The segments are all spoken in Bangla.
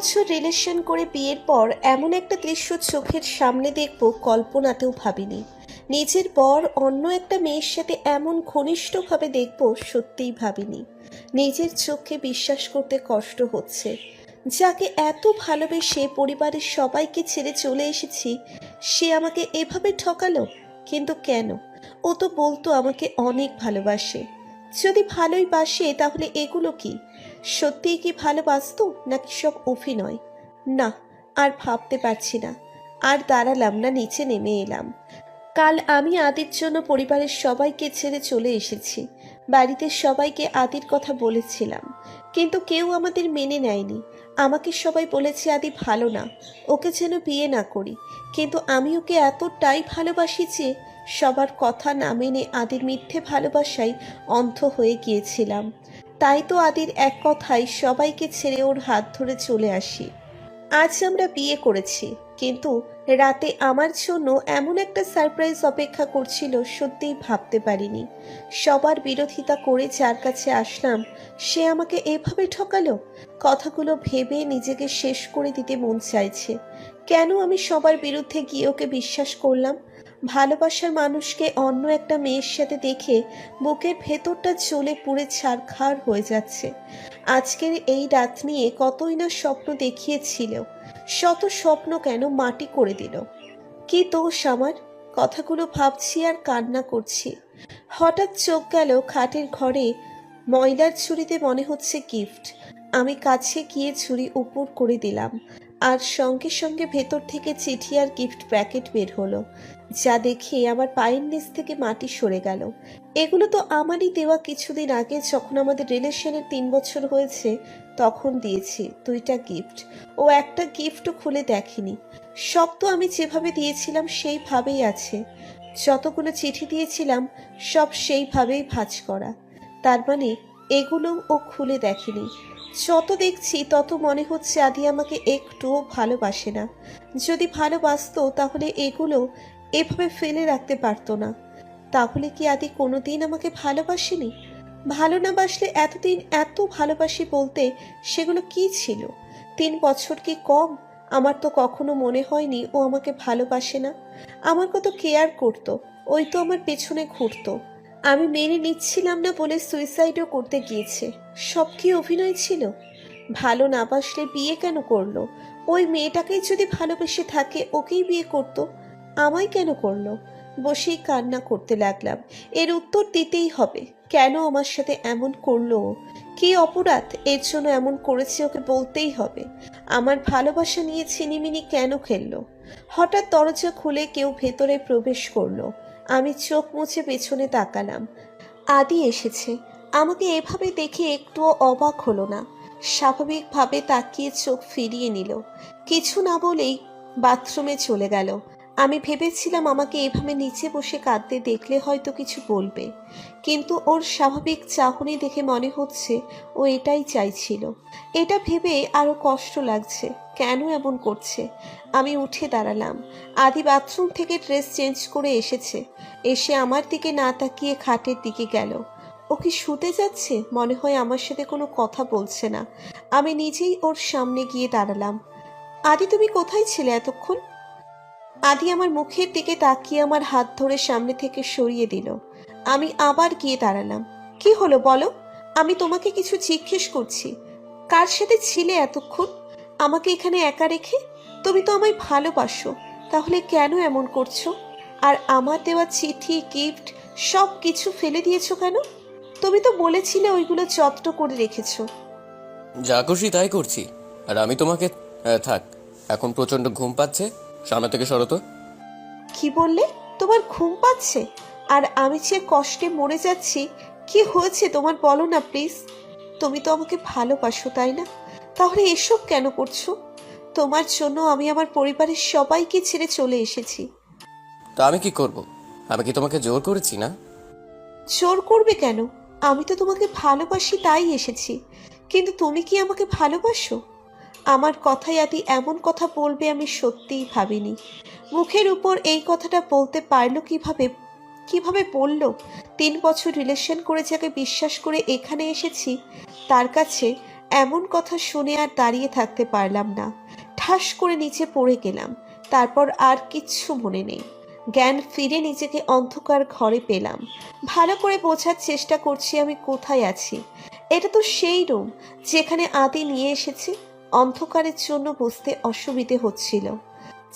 বছর রিলেশন করে বিয়ের পর এমন একটা দৃশ্য চোখের সামনে দেখব কল্পনাতেও ভাবিনি। নিজের বর অন্য একটা মেয়ের সাথে এমন ঘনিষ্ঠভাবে দেখব সত্যিই ভাবিনি। নিজের চোখে বিশ্বাস করতে কষ্ট হচ্ছে, যাকে এত ভালোবেসে পরিবারের সবাইকে ছেড়ে চলে এসেছি, সে আমাকে এভাবে ঠকালো। কিন্তু কেন? ও তো বলতো আমাকে অনেক ভালোবাসে। যদি ভালোই বাসে তাহলে এগুলো কি? সত্যিই কি ভালোবাসতো নাকি সব অভিনয়? না, আর ভাবতে পারছি না। আর দাঁড়ালাম না, নিচে নেমে এলাম। কাল আমি আদির জন্য পরিবারের সবাইকে ছেড়ে চলে এসেছি। বাড়িতে সবাইকে আদির কথা বলেছিলাম, কিন্তু কেউ আমাদের মেনে নেয়নি। আমাকে সবাই বলেছে আদি ভালো না, ওকে যেন বিয়ে না করি। কিন্তু আমি ওকে এতটাই ভালোবাসি যে সবার কথা না মেনে আদির মিথ্যে ভালোবাসায় অন্ধ হয়ে গিয়েছিলাম। তাই তো আদির এক কথায় সবাইকে ছেড়ে ওর হাত ধরে চলে আসি। আজ আমরা বিয়ে করেছি, কিন্তু রাতে আমার জন্য এমন একটা সারপ্রাইজ অপেক্ষা করছিল সত্যিই ভাবতে পারিনি। সবার বিরোধিতা করে যার কাছে আসলাম, সে আমাকে এভাবে ঠকালো। কথাগুলো ভেবে নিজেকে শেষ করে দিতে মন চাইছে। কেন আমি সবার বিরুদ্ধে গিয়ে ওকে বিশ্বাস করলাম? ভালোবাসার মানুষকে অন্য একটা মেয়ের সাথে দেখে বুকের ভেতরটা জ্বলে পুড়ে ছারখার হয়ে যাচ্ছে। আজকের এই রাত নিয়ে কতই না স্বপ্ন দেখিয়েছিল, শত স্বপ্ন কেন মাটি করে দিল। কি দোষ আমার? কথাগুলো ভাবছি আর কান্না করছি। হঠাৎ চোখ গেল খাটের ঘরে ময়লার ছুরিতে, মনে হচ্ছে গিফট। আমি কাছে গিয়ে ছুরি উপর করে দিলাম, আর সঙ্গে সঙ্গে ভেতর থেকে চিঠি আর গিফট প্যাকেট বের হলো, যা দেখে আমার পায়ের নিচ থেকে মাটি সরে গেল। এগুলো তো আমারই দেওয়া, কিছুদিন আগে যখন আমাদের রিলেশনের 3 বছর হয়েছে তখন দিয়েছি 2টা গিফট। ও একটা গিফটও খুলে দেখেনি। সব তো আমি যেভাবে দিয়েছিলাম সেইভাবেই আছে। যতগুলো চিঠি দিয়েছিলাম সব সেইভাবেই ভাঁজ করা। তার মানে এগুলো ও খুলে দেখেনি। যত দেখছি তত মনে হচ্ছে আদি আমাকে একটুও ভালোবাসে না। যদি ভালোবাসতো তাহলে এগুলো এভাবে ফেলে রাখতে পারতো না। তাহলে কি আদি কোনোদিন আমাকে ভালোবাসেনি? ভালো না বাসলে এতদিন এত ভালোবাসি বলতে সেগুলো কি ছিল? 3 বছর কি কম? আমার তো কখনো মনে হয়নি ও আমাকে ভালোবাসে না। আমার কত কেয়ার করতো, ওই তো আমার পেছনে ঘুরতো। আমি মেনে নিচ্ছিলাম না বলে সুইসাইডও করতে গিয়েছে। সব কি অভিনয় ছিল? ভালো না বাসলে বিয়ে কেন করলো? ওই মেয়েটাকেই যদি ভালোবেসে থাকে ওকেই বিয়ে করতো, আমায় কেন করলো? বসেই কান্না করতে লাগলাম। এর উত্তর দিতেই হবে। কেন আমার সাথে এমন করলো? কি অপরাধ এর জন্য এমন করেছে ওকে বলতেই হবে। আমার ভালোবাসা নিয়ে ছিনিমিনি কেন খেললো? হঠাৎ দরজা খুলে কেউ ভেতরে প্রবেশ করলো। আমি চোখ মুছে পেছনে তাকালাম। আদি এসেছে। আমাকে এভাবে দেখে একটুও অবাক হলো না। স্বাভাবিকভাবে তাকিয়ে চোখ ফিরিয়ে নিল। কিছু না বলেই বাথরুমে চলে গেল। আমি ভেবেছিলাম আমাকে এভাবে নিচে বসে কাঁদতে দেখলে হয়তো কিছু বলবে, কিন্তু ওর স্বাভাবিক চাহনি দেখে মনে হচ্ছে ও এটাই চাইছিল। এটা ভেবে আরো কষ্ট লাগছে। কেন এমন করছে? আমি উঠে দাঁড়ালাম। আদি বাথরুম থেকে ড্রেস চেঞ্জ করে এসেছে। এসে আমার দিকে না তাকিয়ে খাটের দিকে গেল। ও কি শুতে যাচ্ছে? মনে হয় আমার সাথে কোনো কথা বলছে না। আমি নিজেই ওর সামনে গিয়ে দাঁড়ালাম। আদি, তুমি কোথায় ছিলে এতক্ষণ? আদি আমার মুখের দিকে তাকিয়ে আমার হাত ধরে সামনে থেকে সরিয়ে দিল। আমি আবার গিয়ে দাঁড়ালাম। কি হলো বলো? আমি তোমাকে কিছু জিজ্ঞেস করছি। কার সাথে ছিলে এতক্ষণ আমাকে এখানে একা রেখে? তুমি তো আমায় ভালোবাসো, তাহলে কেন এমন করছো? আর আমার দেওয়া চিঠি, গিফট সব কিছু ফেলে দিয়েছো কেন? তুমি তো বলেছিলে ওইগুলো যত্ন করে রেখেছো। যা খুশি তাই করছি। আর আমি তোমাকে থাক, এখন প্রচন্ড ঘুম পাচ্ছে, সামনে থেকে সরো তো। কি বললে? তোমার ঘুম পাচ্ছে? আর আমি যে কষ্টে মরে যাচ্ছি। কি হয়েছে তোমার, বলো না প্লিজ। তুমি তো আমাকে ভালোবাসো, তাই না? তাহলে এসব কেন করছো? তোমার জন্য আমি আমার পরিবারের সবাইকে ছেড়ে চলে এসেছি। তা আমি কি করব? আমি কি তোমাকে জোর করেছি না? জোর করবে কেন? আমি তো তোমাকে ভালোবাসি তাই এসেছি। কিন্তু তুমি কি আমাকে ভালোবাসো? আমার কথায় আদি এমন কথা বলবে আমি সত্যিই ভাবিনি। মুখের উপর এই কথাটা বলতে পারলো কিভাবে? কিভাবে বলল? 3 বছর রিলেশন করে যাকে বিশ্বাস করে এখানে এসেছি, তার কাছে এমন কথা শুনে আর দাঁড়িয়ে থাকতে পারলাম না। ঠাস করে নিচে পড়ে গেলাম। তারপর আর কিচ্ছু মনে নেই। জ্ঞান ফিরে নিজেকে অন্ধকার ঘরে পেলাম। ভালো করে বোঝার চেষ্টা করছি আমি কোথায় আছি। এটা তো সেই রুম যেখানে আদি নিয়ে এসেছে। অন্ধকারের জন্য বুঝতে অসুবিধে হচ্ছিল।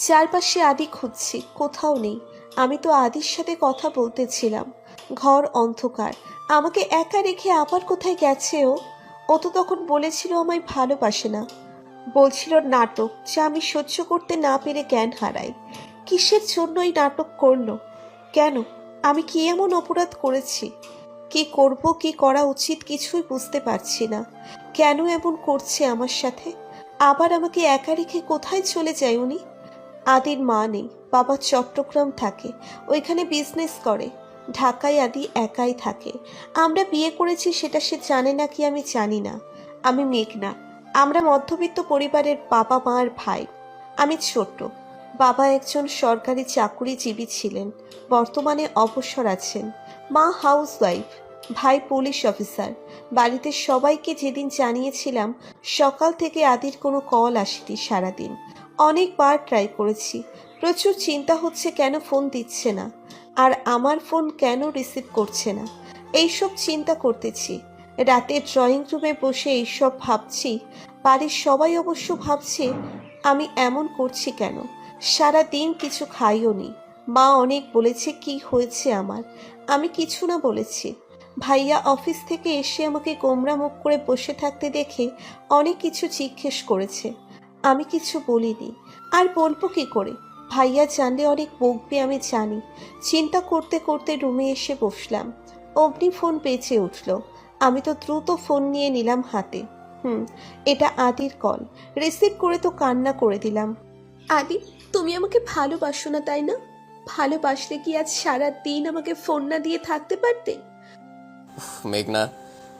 চারপাশে আদি খুঁজছি, কোথাও নেই। আমি তো আদির সাথে কথা বলতেছিলাম। ঘর অন্ধকার। আমাকে একা রেখে আবার কোথায় গেছে ও? ও তো তখন বলেছিল আমায় ভালোবাসে না। বলছিল নাটক, যা আমি সহ্য করতে না পেরে জ্ঞান হারাই। কিসের জন্য এই নাটক করলো? কেন? আমি কি এমন অপরাধ করেছি? কি করব, কি করা উচিত কিছুই বুঝতে পারছি না। কেন এমন করছে আমার সাথে? আবার আমাকে একা রেখে কোথায় চলে যায় উনি? আদির মা নেই, বাবা চট্টগ্রাম থাকে, ওইখানে বিজনেস করে। ঢাকায় আদি একাই থাকে। আমরা বিয়ে করেছি সেটা সে জানে নাকি আমি জানি না। আমি মেঘনা। আমরা মধ্যবিত্ত পরিবারের, বাবা মা আর ভাই। আমি ছোট। বাবা একজন সরকারি চাকুরিজীবী ছিলেন, বর্তমানে অবসর আছেন। মা হাউসওয়াইফ, ভাই পুলিশ অফিসার। বাড়িতে সবাইকে যেদিন জানিয়েছিলাম, সকাল থেকে আদির কোনো কল আসেনি সারাদিন। অনেকবার ট্রাই করেছি। প্রচুর চিন্তা হচ্ছে কেন ফোন দিচ্ছে না, আর আমার ফোন কেন রিসিভ করছে না। এইসব চিন্তা করতেছি। রাতে ড্রয়িং রুমে বসে এইসব ভাবছি। বাড়ির সবাই অবশ্য ভাবছে আমি এমন করছি কেন। সারা দিন কিছু খাইও নি। মা অনেক বলেছে কি হয়েছে আমার। আমি কিছু না বলেছি। ভাইয়া অফিস থেকে এসে আমাকে গোমরা মুখ করে বসে থাকতে দেখে অনেক কিছু জিজ্ঞেস করেছে। আমি কিছু বলিনি। আর বলবো কি করে? ভাইয়া জানলে অনেক বকবে আমি জানি। চিন্তা করতে করতে রুমে এসে বসলাম। অমনি ফোন বেজে উঠল। আমি তো দ্রুত ফোন নিয়ে নিলাম হাতে। এটা আদির কল। রিসিভ করে তো কান্না করে দিলাম। আদি, তুমি আমাকে ভালোবাসো না তাই না? ভালোবাসলে কি আজ সারা দিন আমাকে ফোন না দিয়ে থাকতে পারতে? মেঘনা,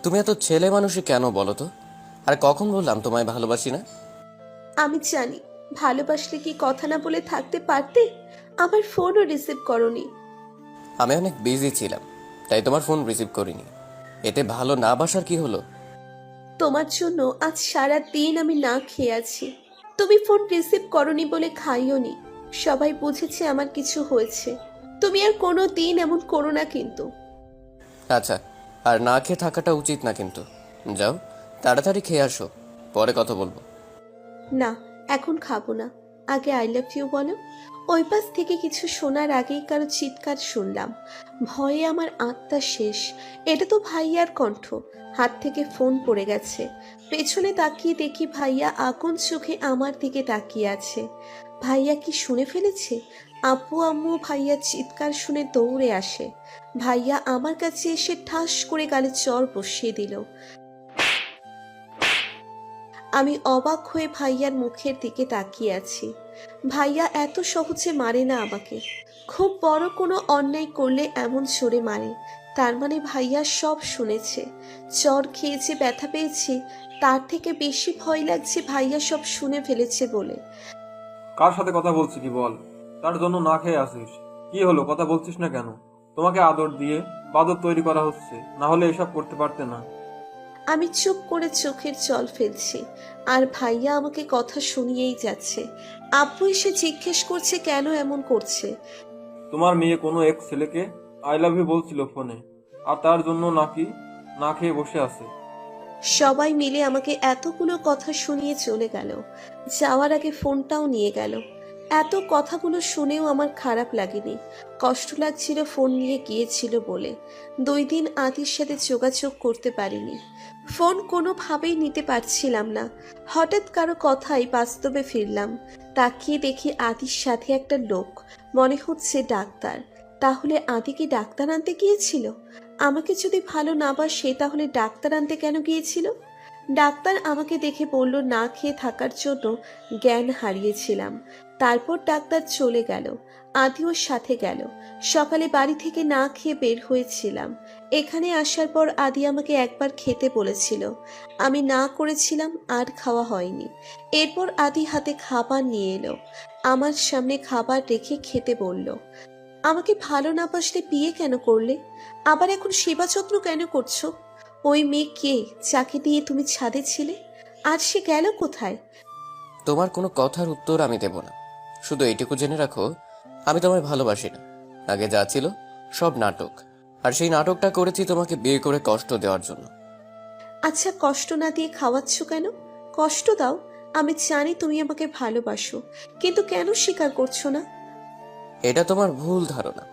তুমি এত ছেলে মানুষই কেন বলো তো? আর কখন বললাম তোমায় ভালোবাসি না? আমি জানি, ভালোবাসলে কি কথা না বলে থাকতে পারতে? আমার ফোনও রিসিভ করনি। আমি অনেক বিজি ছিলাম, তাই তোমার ফোন রিসিভ করিনি। এতে ভালো না বাসার কি হলো? তোমার জন্য আজ সারা দিন আমি না খেয়ে আছি। তুমি ফোন রিসিভ করনি বলে খাইওনি। সবাই বুঝেছে আমার কিছু হয়েছে। তুমি আর কোনো দিন এমন করো না কিন্তু। আচ্ছা, আর না খেয়ে থাকাটা উচিত না কিন্তু। যাও, তাড়াতাড়ি খেয়ে আসো, পরে কথা বলবো। না, এখন খাবো না। আগে আই লাভ ইউ বলো। ওই পাশ থেকে কিছু শোনার আগেই কারো চিৎকার শুনলাম। ভয়ে আমার আত্মা শেষ। এটা তো ভাইয়ার কণ্ঠ। হাত থেকে ফোন পড়ে গেছে। পেছনে তাকিয়ে দেখি ভাইয়া আগুন চোখে আমার দিকে তাকিয়ে আছে। ভাইয়া কি শুনে ফেলেছে? আব্বু আম্মু ভাইয়ার চিৎকার শুনে দৌড়ে আসে। ভাইয়া আমার কাছে এসে ঠাস করে গালে চড় বসিয়ে দিল। আমি অবাক হয়ে ভাইয়ার মুখের দিকে তাকিয়ে আছি। ভাইয়া এত সহজে মারে না আমাকে। খুব বড় কোনো অন্যায় করলে এমন জোরে মারে। তার মানে ভাইয়া সব শুনেছে। চর খেয়েছে, ব্যথা পেয়েছে, তার থেকে বেশি ভয় লাগছে ভাইয়া সব শুনে ফেলেছে বলে। কার সাথে কথা বলছি কি বল? তার জন্য না খেয়ে আসিস? কি হলো, কথা বলছিস না কেন? তোমাকে আদর দিয়ে বাদর তৈরি করা হচ্ছে, না হলে এসব করতে পারতে না। আমি চুপ করে চোখের জল ফেলছি। আর ভাইয়া আমাকে কথা শুনিয়েই যাচ্ছে। আব্বু এসে জিজ্ঞেস করছে কেন এমন করছে। তোমার মেয়ে কোনো এক ছেলেকে আই লাভ ইউ বলছিল ফোনে, আর তার জন্য নাকি না খেয়ে বসে আছে। সবাই মিলে আমাকে এতগুলো কথা শুনিয়ে চলে গেল। যাওয়ার আগে ফোনটাও নিয়ে গেল। এত কথাগুলো শুনেও আমার খারাপ লাগেনি। কষ্ট লাগছিল ফোন নিয়ে গিয়েছিল বলে। 2 দিন আদির সাথে যোগাযোগ করতে পারিনি। ফোন কোনোভাবেই নিতে পারছিলাম না। হঠাৎ কারো কথাই বাস্তবে ফিরলাম। তাকিয়ে দেখি আদির সাথে একটা লোক, মনে হচ্ছে ডাক্তার। তাহলে আদি কি ডাক্তার আনতে গিয়েছিল? আমাকে যদি ভালো না বাসে তাহলে ডাক্তার আনতে কেন গিয়েছিল? ডাক্তার আমাকে দেখে বলল না খেয়ে থাকার জন্য জ্ঞান হারিয়েছিলাম। তারপর ডাক্তার চলে গেল। আদিও সাথে গেল। সকালে বাড়ি থেকে না খেয়ে বের হয়েছিলাম। এখানে আসার পর আদি আমাকে একবার খেতে বলেছিল। আমি না করেছিলাম, আর খাওয়া হয়নি। এরপর আদি হাতে খাবার নিয়ে এলো। আমার সামনে খাবার রেখে খেতে বলল। আমাকে ভালো না বাসলে বিয়ে কেন করলে? আবার এখন সেবা যত্ন কেন করছো? ওই মেয়ে কে যাকে নিয়ে তুমি ছাদে ছিলে? আর সে গেল কোথায়? তোমার কোনো কথার উত্তর আমি দেব না। শুধু এইটুকু জেনে রাখো, আমি তোমায় ভালোবাসি না। আগে যা ছিল সব নাটক, আর সেই নাটকটা করেছি তোমাকে বিয়ে করে কষ্ট দেওয়ার জন্য। আচ্ছা, কষ্ট না দিয়ে খাওয়াচ্ছ কেন? কষ্ট দাও, আমি জানি তুমি আমাকে ভালোবাসো, কিন্তু কেন স্বীকার করছো না? এটা তোমার ভুল ধারণা,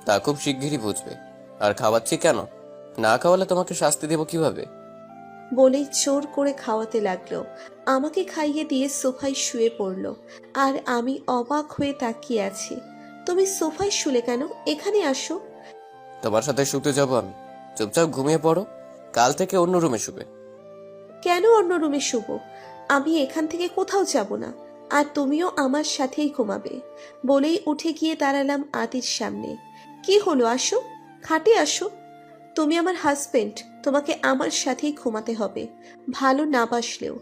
তা খুব শিগগিরই বুঝবে। আর খাওয়াচ্ছি কেন? না খাওয়ালে তোমাকে শাস্তি দেব কিভাবে? বলেই জোর করে খাওয়াতে লাগলো। আমাকে খাইয়ে দিয়ে সোফায় শুয়ে পড়লো, আর আমি অবাক হয়ে তাকিয়ে আছি। তুমি সোফায় শুলে কেন? এখানে আসো। তোমার সাথে শুতে যাব আমি? চুপচাপ ঘুমিয়ে পড়ো, কাল থেকে অন্য রুমে শুবে। কেন অন্য রুমে শুব? আমি এখান থেকে কোথাও যাব না, আর তুমিও আমার সাথেই ঘুমাবে। বলেই উঠে গিয়ে দাঁড়ালাম আদির সামনে। কি হলো, আসো, খাটে আসো। তুমি আমার হাজবেন্ড, তোমাকে আমার সাথেই ঘুমাতে হবে, ভালো না বাসলেও।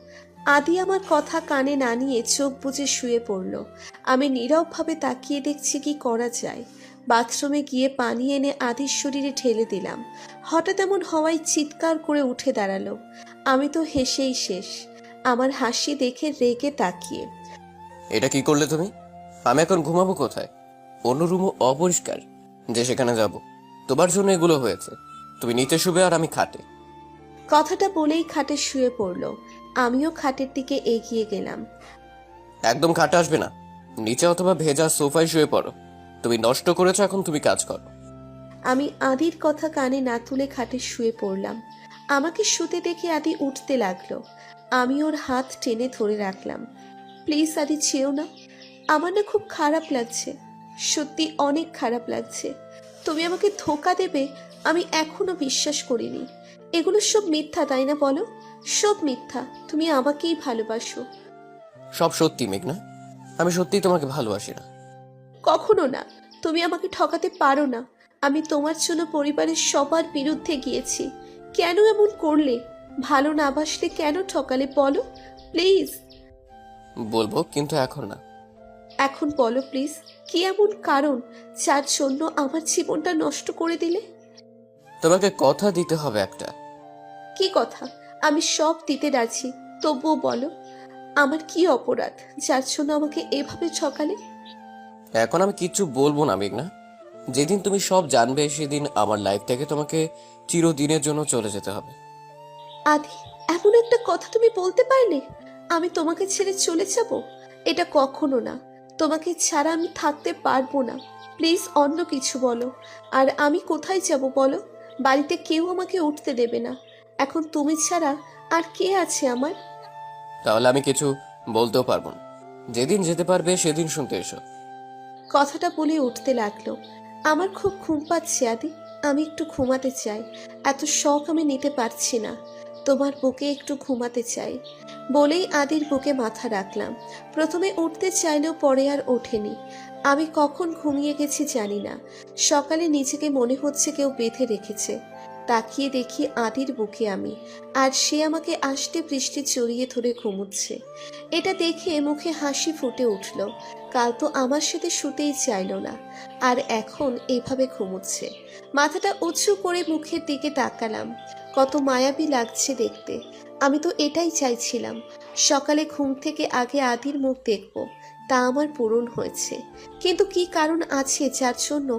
আদি আমার কথা কানে না নিয়ে চোখ বুজে শুয়ে পড়ল। আমি নীরবভাবে তাকিয়ে দেখছি কি করা যায়। বাথরুমে গিয়ে পানি এনে আদির শরীরে ঢেলে দিলাম। হঠাৎ এমন হওয়ায় চিৎকার করে উঠে দাঁড়ালো। আমি তো হেসেই শেষ, আমার হাসি দেখে রেগে তাকিয়ে। এটা কি করলে তুমি? আমি এখন ঘুমাবো কোথায়? অন্য রুমও অপরিষ্কার যে সেখানে যাব? তোমার জন্য এগুলো হয়েছে। তুমি নিচে শুবে আর আমি খাটে। কথাটা বলেই খাটে শুয়ে পড়ল। আমিও খাটের দিকে এগিয়ে গেলাম। একদম খাটে আসবে না, নিচে অথবা ভেজা সোফায় শুয়ে পড়ো। তুমি নষ্ট করেছো, এখন তুমি কাজ করো। আমি আদির কথা কানে না তুলে খাটে শুয়ে পড়লাম। আমাকে শুতে দেখে আদি উঠতে লাগলো। আমি ওর হাত টেনে ধরে রাখলাম। প্লিজ আদি, চেয়েও না। আমার না খুব খারাপ লাগছে, সত্যি অনেক খারাপ লাগছে। তুমি আমাকে ধোঁকা দেবে আমি এখনো বিশ্বাস করিনি। এগুলো সব মিথ্যা, তাই না বলো? সব মিথ্যা। তুমি আমাকেই ভালোবাসো। সব সত্যি মেঘনা, আমি সত্যিই তোমাকে ভালোবাসি না। কখনো না। তুমি আমাকে ঠকাতে পারো না। আমি তোমার জন্য পরিবারের সবার বিরুদ্ধে গিয়েছি। কেন এমন করলে? ভালো না বাসলে কেন ঠকালে বলো প্লিজ। বলবো, কিন্তু এখন না। এখন বলো প্লিজ, কি এমন কারণ যার জন্য আমার জীবনটা নষ্ট করে দিলে? তোমাকে কথা দিতে হবে একটা। কি কথা? আমি সব দিতে রাজি, তবুও বলো, আমার কি অপরাধ যার জন্য আমাকে এভাবে ঠকালে? এখন আমি কিচ্ছু বলবো না মেঘনা। যেদিন তুমি সব জানবে সেদিন আমার লাইফ থেকে তোমাকে চিরদিনের জন্য চলে যেতে হবে। আদি, এমন একটা কথা তুমি বলতে পারলে? আমি তোমাকে ছেড়ে চলে যাব? এটা কখনো না। তোমাকে ছাড়া আমি থাকতে পারবো না। প্লিজ অন্য কিছু বলো। আর আমি কোথায় যাব বলো? বাড়িতে কেউ আমাকে উঠতে দেবে না। এখন তুমি ছাড়া আর কে আছে আমার? তাহলে আমি কিছু বলতেও পারবো না। যেদিন যেতে পারবে সেদিন শুনতে এসো। কথাটা বলে উঠতে লাগলো। আমার খুব ঘুম পাচ্ছে আদি, আমি একটু ঘুমাতে চাই। এত শখ আমি নিতে পারছি না। তোমার বুকে একটু ঘুমাতে চাই। বলেই আদির বুকে মাথা রাখলাম। প্রথমে উঠতে চাইলেও পরে আর ওঠেনি। আমি কখন ঘুমিয়ে গেছি জানি না। সকালে নিজেকে মনে হচ্ছে কেউ বেঁধে রেখেছে। তাকিয়ে দেখি আদির বুকে আমি, আর সে আমাকে আষ্টে পৃষ্ঠে জড়িয়ে ধরে ঘুমুচ্ছে। এটা দেখে মুখে হাসি ফুটে উঠল। কাল তো আমার সাথে শুতেই চাইলো না, আর এখন এভাবে ঘুমোচ্ছে। মাথাটা উঁচু করে মুখের দিকে তাকালাম। কত মায়াবী লাগছে দেখতে। আমি তো এটাই চাইছিলাম, সকালে ঘুম থেকে আগে আদির মুখ দেখব। তা আমার পূরণ হয়েছে। কিন্তু কি কারণ আছে যার জন্য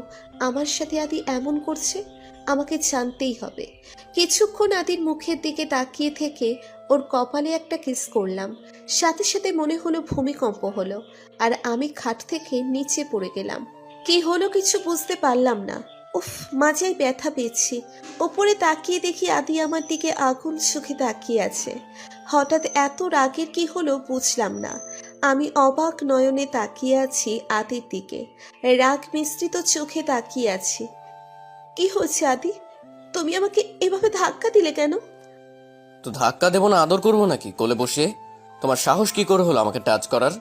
আমার সাথে আদি এমন করছে? আমাকে জানতেই হবে। কিছুক্ষণ আদির মুখের দিকে তাকিয়ে থেকে ওর কপালে একটা কিস করলাম। সাথে সাথে মনে হলো ভূমিকম্প হলো, আর আমি খাট থেকে নিচে পড়ে গেলাম। কি হলো কিছু বুঝতে পারলাম না। উফ, মাজায় ব্যথা পেয়েছি। ওপরে তাকিয়ে দেখি আদি আমার দিকে আগুন চোখে তাকিয়ে আছে। হঠাৎ এত রাগের কি হলো বুঝলাম না। আমি অবাক নয়নে তাকিয়ে আছি আদির দিকে, রাগ মিশ্রিত চোখে তাকিয়ে আছি। কি হচ্ছে আদি? তুমি আমাকে এভাবে ধাক্কা দিলে কেন? তো ধাক্কা দেবো না আদর করবো নাকি কোলে বসে? তোমার সাহস কি করে হলো আমাকে টাচ করার?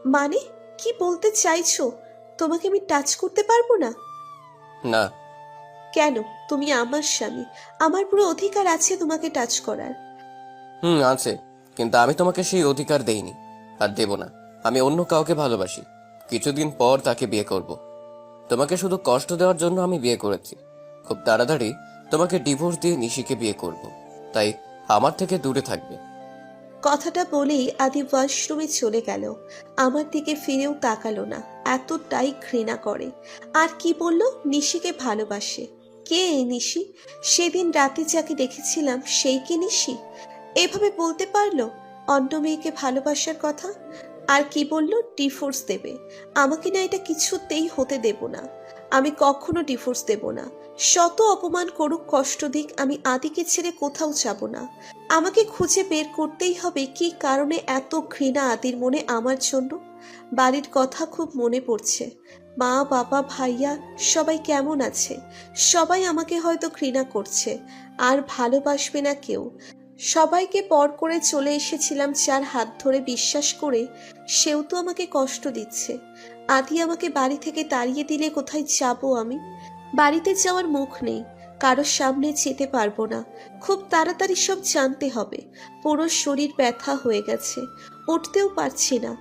মানে কি বলতে চাইছো? তোমাকে আমি টাচ করতে পারবো না? না। কেন? তুমি আমার স্বামী, আমার পুরো অধিকার আছে তোমাকে টাচ করার। আছে, কিন্তু আমি তোমাকে সেই অধিকার দেইনি, আর দেব না। আমি অন্য কাউকে ভালোবাসি। কিছুদিন পর তাকে বিয়ে করব। তোমাকে শুধু কষ্ট দেওয়ার জন্য আমি বিয়ে করেছি। খুব তাড়াতাড়ি তোমাকে ডিভোর্স দিয়ে নিশিকে বিয়ে করব। তাই আমার থেকে দূরে থাকবে। কথাটা বলেই আদি ওয়াশরুমে চলে গেল। আমার দিকে ফিরেও তাকালো না, এতটাই ঘৃণা করে। আর কি বলল, নিশিকে ভালোবাসে। কে এই নিশি? সেদিন রাতে যাকে দেখেছিলাম সেই কি নিশি? এভাবে বলতে পারলো অন্য মেয়েকে ভালোবাসার কথা? আর কি বলল, ডিভোর্স দেবে। আমাকে না এটা কিছুতেই হতে দেব না। আমি কখনো ডিভোর্স দেব না। শত অপমান করুক, কষ্ট দিক, আমি আদিকে ছেড়ে কোথাও যাব না। আমাকে খুঁজে বের করতেই হবে কি কারণে এত ঘৃণা আদির মনে আমার জন্য। বাড়ির কথা খুব মনে পড়ছে। মা, বাবা, ভাইয়া সবাই কেমন আছে? সবাই আমাকে হয়তো ঘৃণা করছে, আর ভালোবাসবে না কেউ। সবাইকে পর করে চলে এসেছিলাম যার হাত ধরে, বিশ্বাস করে, সেও তো আমাকে কষ্ট দিচ্ছে। আদি আমাকে বাড়ি থেকে তাড়িয়ে দিলে কোথায় যাব আমি? বাড়িতে যাওয়ার মুখ নেই, কারোর সামনে যেতে পারবো না। খুব তাড়াতাড়ি সব জানতে হবে। পুরো শরীর ব্যথা হয়ে গেছে, উঠতেও পারছি না।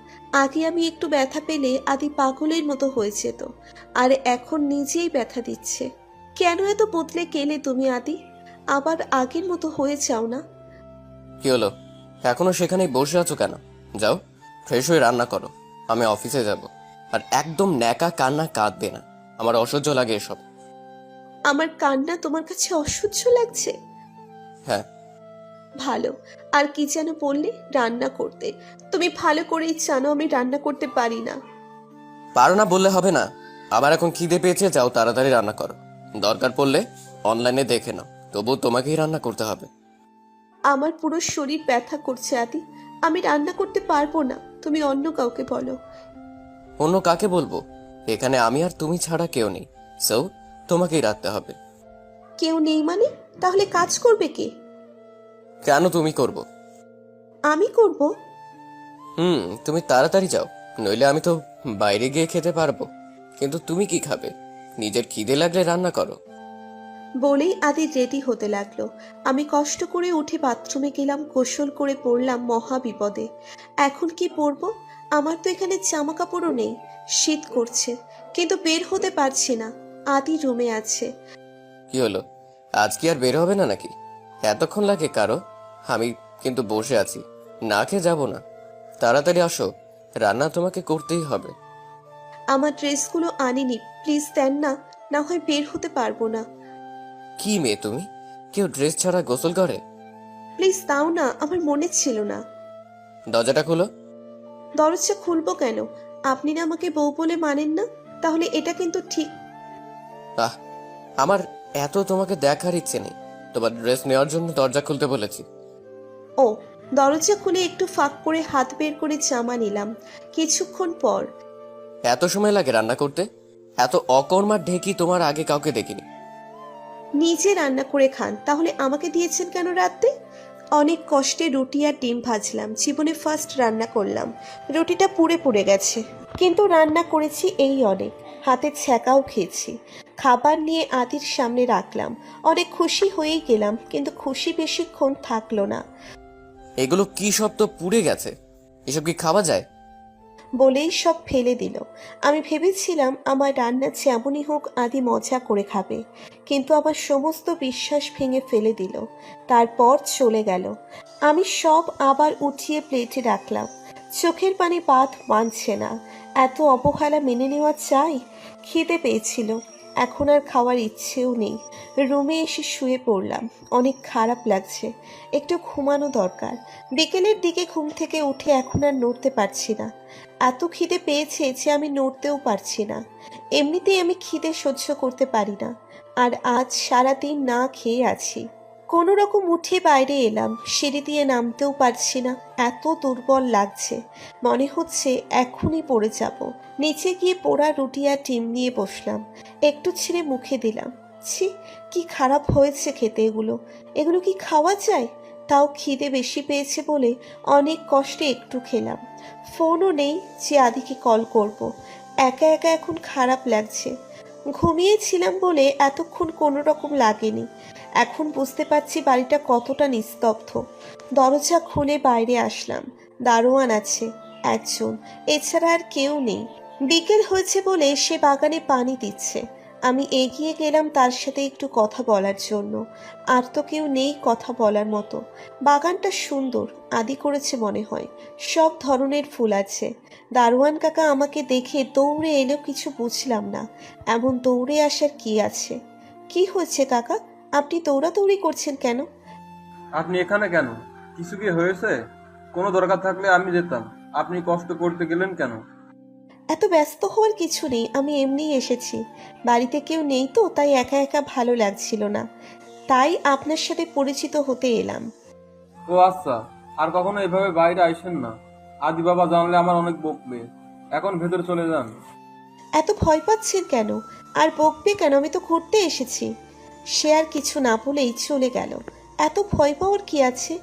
আগে আমি একটু ব্যথা পেলে আদি পাগলের মতো হয়ে যেত, আর এখন নিজেই ব্যথা দিচ্ছে। কেন এত বদলে গেলে তুমি আদি? আবার আগের মতো হয়ে যাও না। কি হলো, এখনো সেখানেই বসে আছো কেন? যাও, ফ্রেশ হয়ে রান্না করো, আমি অফিসে যাব। আর একদম ন্যাকা কান্না কাঁদবে না, আমার অসহ্য লাগে এসব। আমার কান্না তোমার কাছে অসহ্য লাগছে? হ্যাঁ। ভালো। আর কি যেন বললে, রান্না করতে? তুমি ভালো করেই জানো আমি রান্না করতে পারি না। পারো না বললে হবে না। আমার এখন খিদে পেয়েছে, যাও তাড়াতাড়ি রান্না করো। দরকার পড়লে অনলাইনে দেখে নাও, তবু তোমাকেই রান্না করতে হবে। আমার পুরো শরীর ব্যথা করছে আদি, আমি রান্না করতে পারবো না। তুমি অন্য কাউকে বলো। অন্য কাকে বলবো? এখানে আমি আর তুমি ছাড়া কেউ নেই, সো তোমাকেই রাখতে হবে। কেউ নেই মানে? তাহলে কাজ করবে কে? কেন তুমি করবো? আমি করব? তুমি তাড়াতাড়ি যাও, নইলে আমি তো বাইরে গিয়ে খেতে পারবো। কিন্তু তুমি কি খাবে? নিজের খিদে লাগলে রান্না করো। বলেই আদি রেডি হতে লাগলো। আমি কষ্ট করে উঠে বাথরুমে গেলাম, গোসল করে পড়লাম মহা বিপদে। এখন কি পরবো? আমার তো এখানে জামা কাপড়ও নেই। শীত করছে, কিন্তু বের হতে পারছি না। আদি রুমে আছে। কি হলো, আজ কি আর বের হবে না নাকি? এতক্ষণ লাগে কারো? আমি কিন্তু বসে আছি, না খেয়ে যাবো না। তাড়াতাড়ি আসো, রান্না তোমাকে করতেই হবে। আমার ড্রেসগুলো আনিনি, প্লিজ দেন না, না হয় বের হতে পারবো না। কি মেয়ে তুমি, কেউ ড্রেস ছাড়া গোসল করে? প্লিজ দাও না, আমার মনে ছিল না। দরজাটা খোলো। দরজা খুলবো কেন? আপনি না আমাকে বউ বলে মানেন না? তাহলে এটা কিন্তু ঠিক। আহ, আমার এত তোমাকে দেখার ইচ্ছে নেই, তোমার ড্রেস নেওয়ার জন্য দরজা খুলতে বলেছি। ও, দরজা খুলে একটু ফাঁক করে হাত বের করে জামা নিলাম। কিছুক্ষণ পর, এত সময় লাগে রান্না করতে? এত অকর্মার ঢেকি তোমার আগে কাউকে দেখিনি। নিজে রান্না করে খান, তাহলে আমাকে দিয়েছেন কেন রাতে? অনেক কষ্টে রুটি আর ডিম ভাজলাম, জীবনে ফার্স্ট রান্না করলাম। রুটিটা পুড়ে পুড়ে গেছে, কিন্তু রান্না করেছি এই অনেক। হাতে ছ্যাঁকাও খেয়েছি। খাবার নিয়ে আদির সামনে রাখলাম। অনেক খুশি হয়েই গেলাম, কিন্তু খুশি বেশিক্ষণ থাকলো না। এগুলো কি সব তো পুড়ে গেছে, এসব কি খাওয়া যায়? বলেই সব ফেলে দিল। আমি ভেবেছিলাম আমার রান্না যেমনই হোক আদি মজা করে খাবে, কিন্তু আমার সমস্ত বিশ্বাস ভেঙে ফেলে দিল। তারপর চলে গেল। আমি সব আবার উঠিয়ে প্লেটে রাখলাম। চোখের পানি বাঁধ মানছে না। এত অবহেলা মেনে নেওয়া চাই? খিদে পেয়েছিল, এখন আর খাওয়ার ইচ্ছেও নেই। রুমে এসে শুয়ে পড়লাম। অনেক খারাপ লাগছে, একটু ঘুমানো দরকার। বিকেলের দিকে ঘুম থেকে উঠে এখন আর নড়তে পারছি না। এত খিদে পেয়েছে যে আমি নড়তেও পারছি না। এমনিতেই আমি খিদে সহ্য করতে পারি না, আর আজ সারাদিন না খেয়ে আছি। কোনো রকম উঠে বাইরে এলাম, সিঁড়ি দিয়ে নামতেও পারছি না, এত দুর্বল লাগছে। মনে হচ্ছে এখনই পড়ে যাব। নিচে গিয়ে পোড়া রুটি আর ডিম নিয়ে বসলাম, একটু ছিঁড়ে মুখে দিলাম। ছি, কি খারাপ হয়েছে খেতে এগুলো। এগুলো কি খাওয়া যায়? তাও খিদে বেশি পেয়েছে বলে অনেক কষ্টে একটু খেলাম। ফোনও নেই যে আদিকে কল করব। একা একা এখন খারাপ লাগছে। ঘুমিয়েছিলাম বলে এতক্ষণ কোনো রকম লাগেনি। এখন বুঝতে পারছি বাড়িটা কতটা নিস্তব্ধ। দরজা খুলে বাইরে আসলাম। দারোয়ান আছে একজন, এছাড়া আর কেউ নেই। বিকেল হয়েছে বলে সে বাগানে পানি দিচ্ছে। আমি এগিয়ে গেলাম তার সাথে একটু কথা বলার জন্য। আর তো কেউ নেই কথা বলার মতো। বাগানটা সুন্দর, আদি করেছে মনে হয়। সব ধরনের ফুল আছে। দারোয়ান কাকা আমাকে দেখে দৌড়ে এলো, কিছু বুঝলাম না। এমন দৌড়ে আসার কি আছে? কি হয়েছে কাকা, আপনি দৌড়াদৌড়ি করছেন কেন? আপনি এখানে কেন? কিছু কি হয়েছে? কোনো দরকার থাকলে আমি যেতাম। আপনি কষ্ট করতে গেলেন কেন? এত ব্যস্ত হওয়ার কিছু নেই, আমি এমনিই এসেছি। বাড়িতে কেউ নেই তো, তাই একা একা ভালো লাগছিল না, তাই আপনার সাথে পরিচিত হতে এলাম। ও আচ্ছা, আর কখনো এভাবে বাইরে আইসেন না। আদি বাবা জানলে আমার অনেক বকবে। এখন ভেতরে চলে যান। এত ভয় পাচ্ছেন কেন? আর বকবে কেন? আমি তো ঘুরতে এসেছি। সে আর কিছু না বলেই চলে গেল। এত ভয় পাওয়ার কি আছে?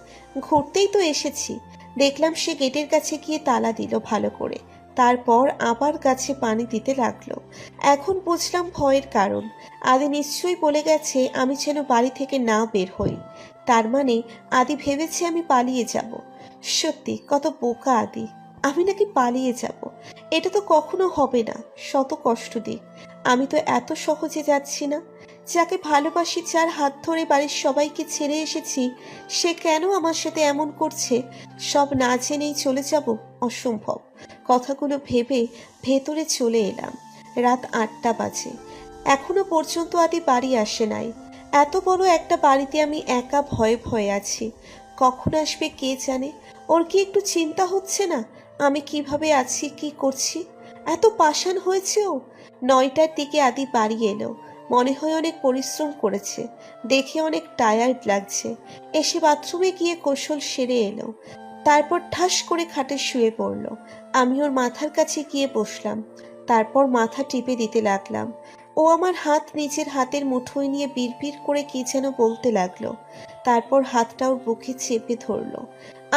ঘুরতেই তো এসেছি। দেখলাম সে গেটের কাছে গিয়ে তালা দিল ভালো করে। তারপর আবার গাছে পানি দিতে লাগলো। এখন বুঝলাম ভয়ের কারণ। আদি নিশ্চয়ই বলে গেছে আমি যেন বাড়ি থেকে না বের হই। তার মানে আদি ভেবেছে আমি পালিয়ে যাব। সত্যি কত বোকা আদি! আমি নাকি পালিয়ে যাব? এটা তো কখনো হবে না। শত কষ্ট দিক, আমি তো এত সহজে যাচ্ছি না। যাকে ভালোবাসি, যার হাত ধরে বাড়ির সবাইকে ছেড়ে এসেছি, সে কেন আমার সাথে এমন করছে? সব না জেনেই চলে যাব? অসম্ভব। কথাগুলো ভেবে ভেতরে চলে এলাম। রাত 8টা বাজে। এখনো পর্যন্ত আদি বাড়ি আসে নাই। এত বড় একটা বাড়িতে আমি একা ভয়ে ভয়ে আছি। কখন আসবে কে জানে? ওর কি একটু চিন্তা হচ্ছে না আমি কিভাবে আছি, কি করছি? এত পাষাণ হয়েছে ও। 9টার দিকে আদি বাড়ি এলো। মনে হয় অনেক পরিশ্রম করেছে, দেখে অনেক টায়ার্ড লাগছে। এসে বাথরুমে গিয়ে গোসল সেরে এলো। তারপর ঠাস করে খাটে শুয়ে পড়ল। আমি ওর মাথার কাছে গিয়ে বসলাম। তারপর মাথা টিপে দিতে লাগলাম। ও আমার হাত নিজের হাতের মুঠোয় নিয়ে বিড়বিড় করে কি যেন বলতে লাগলো। তারপর হাতটা ওর বুকে চেপে ধরলো।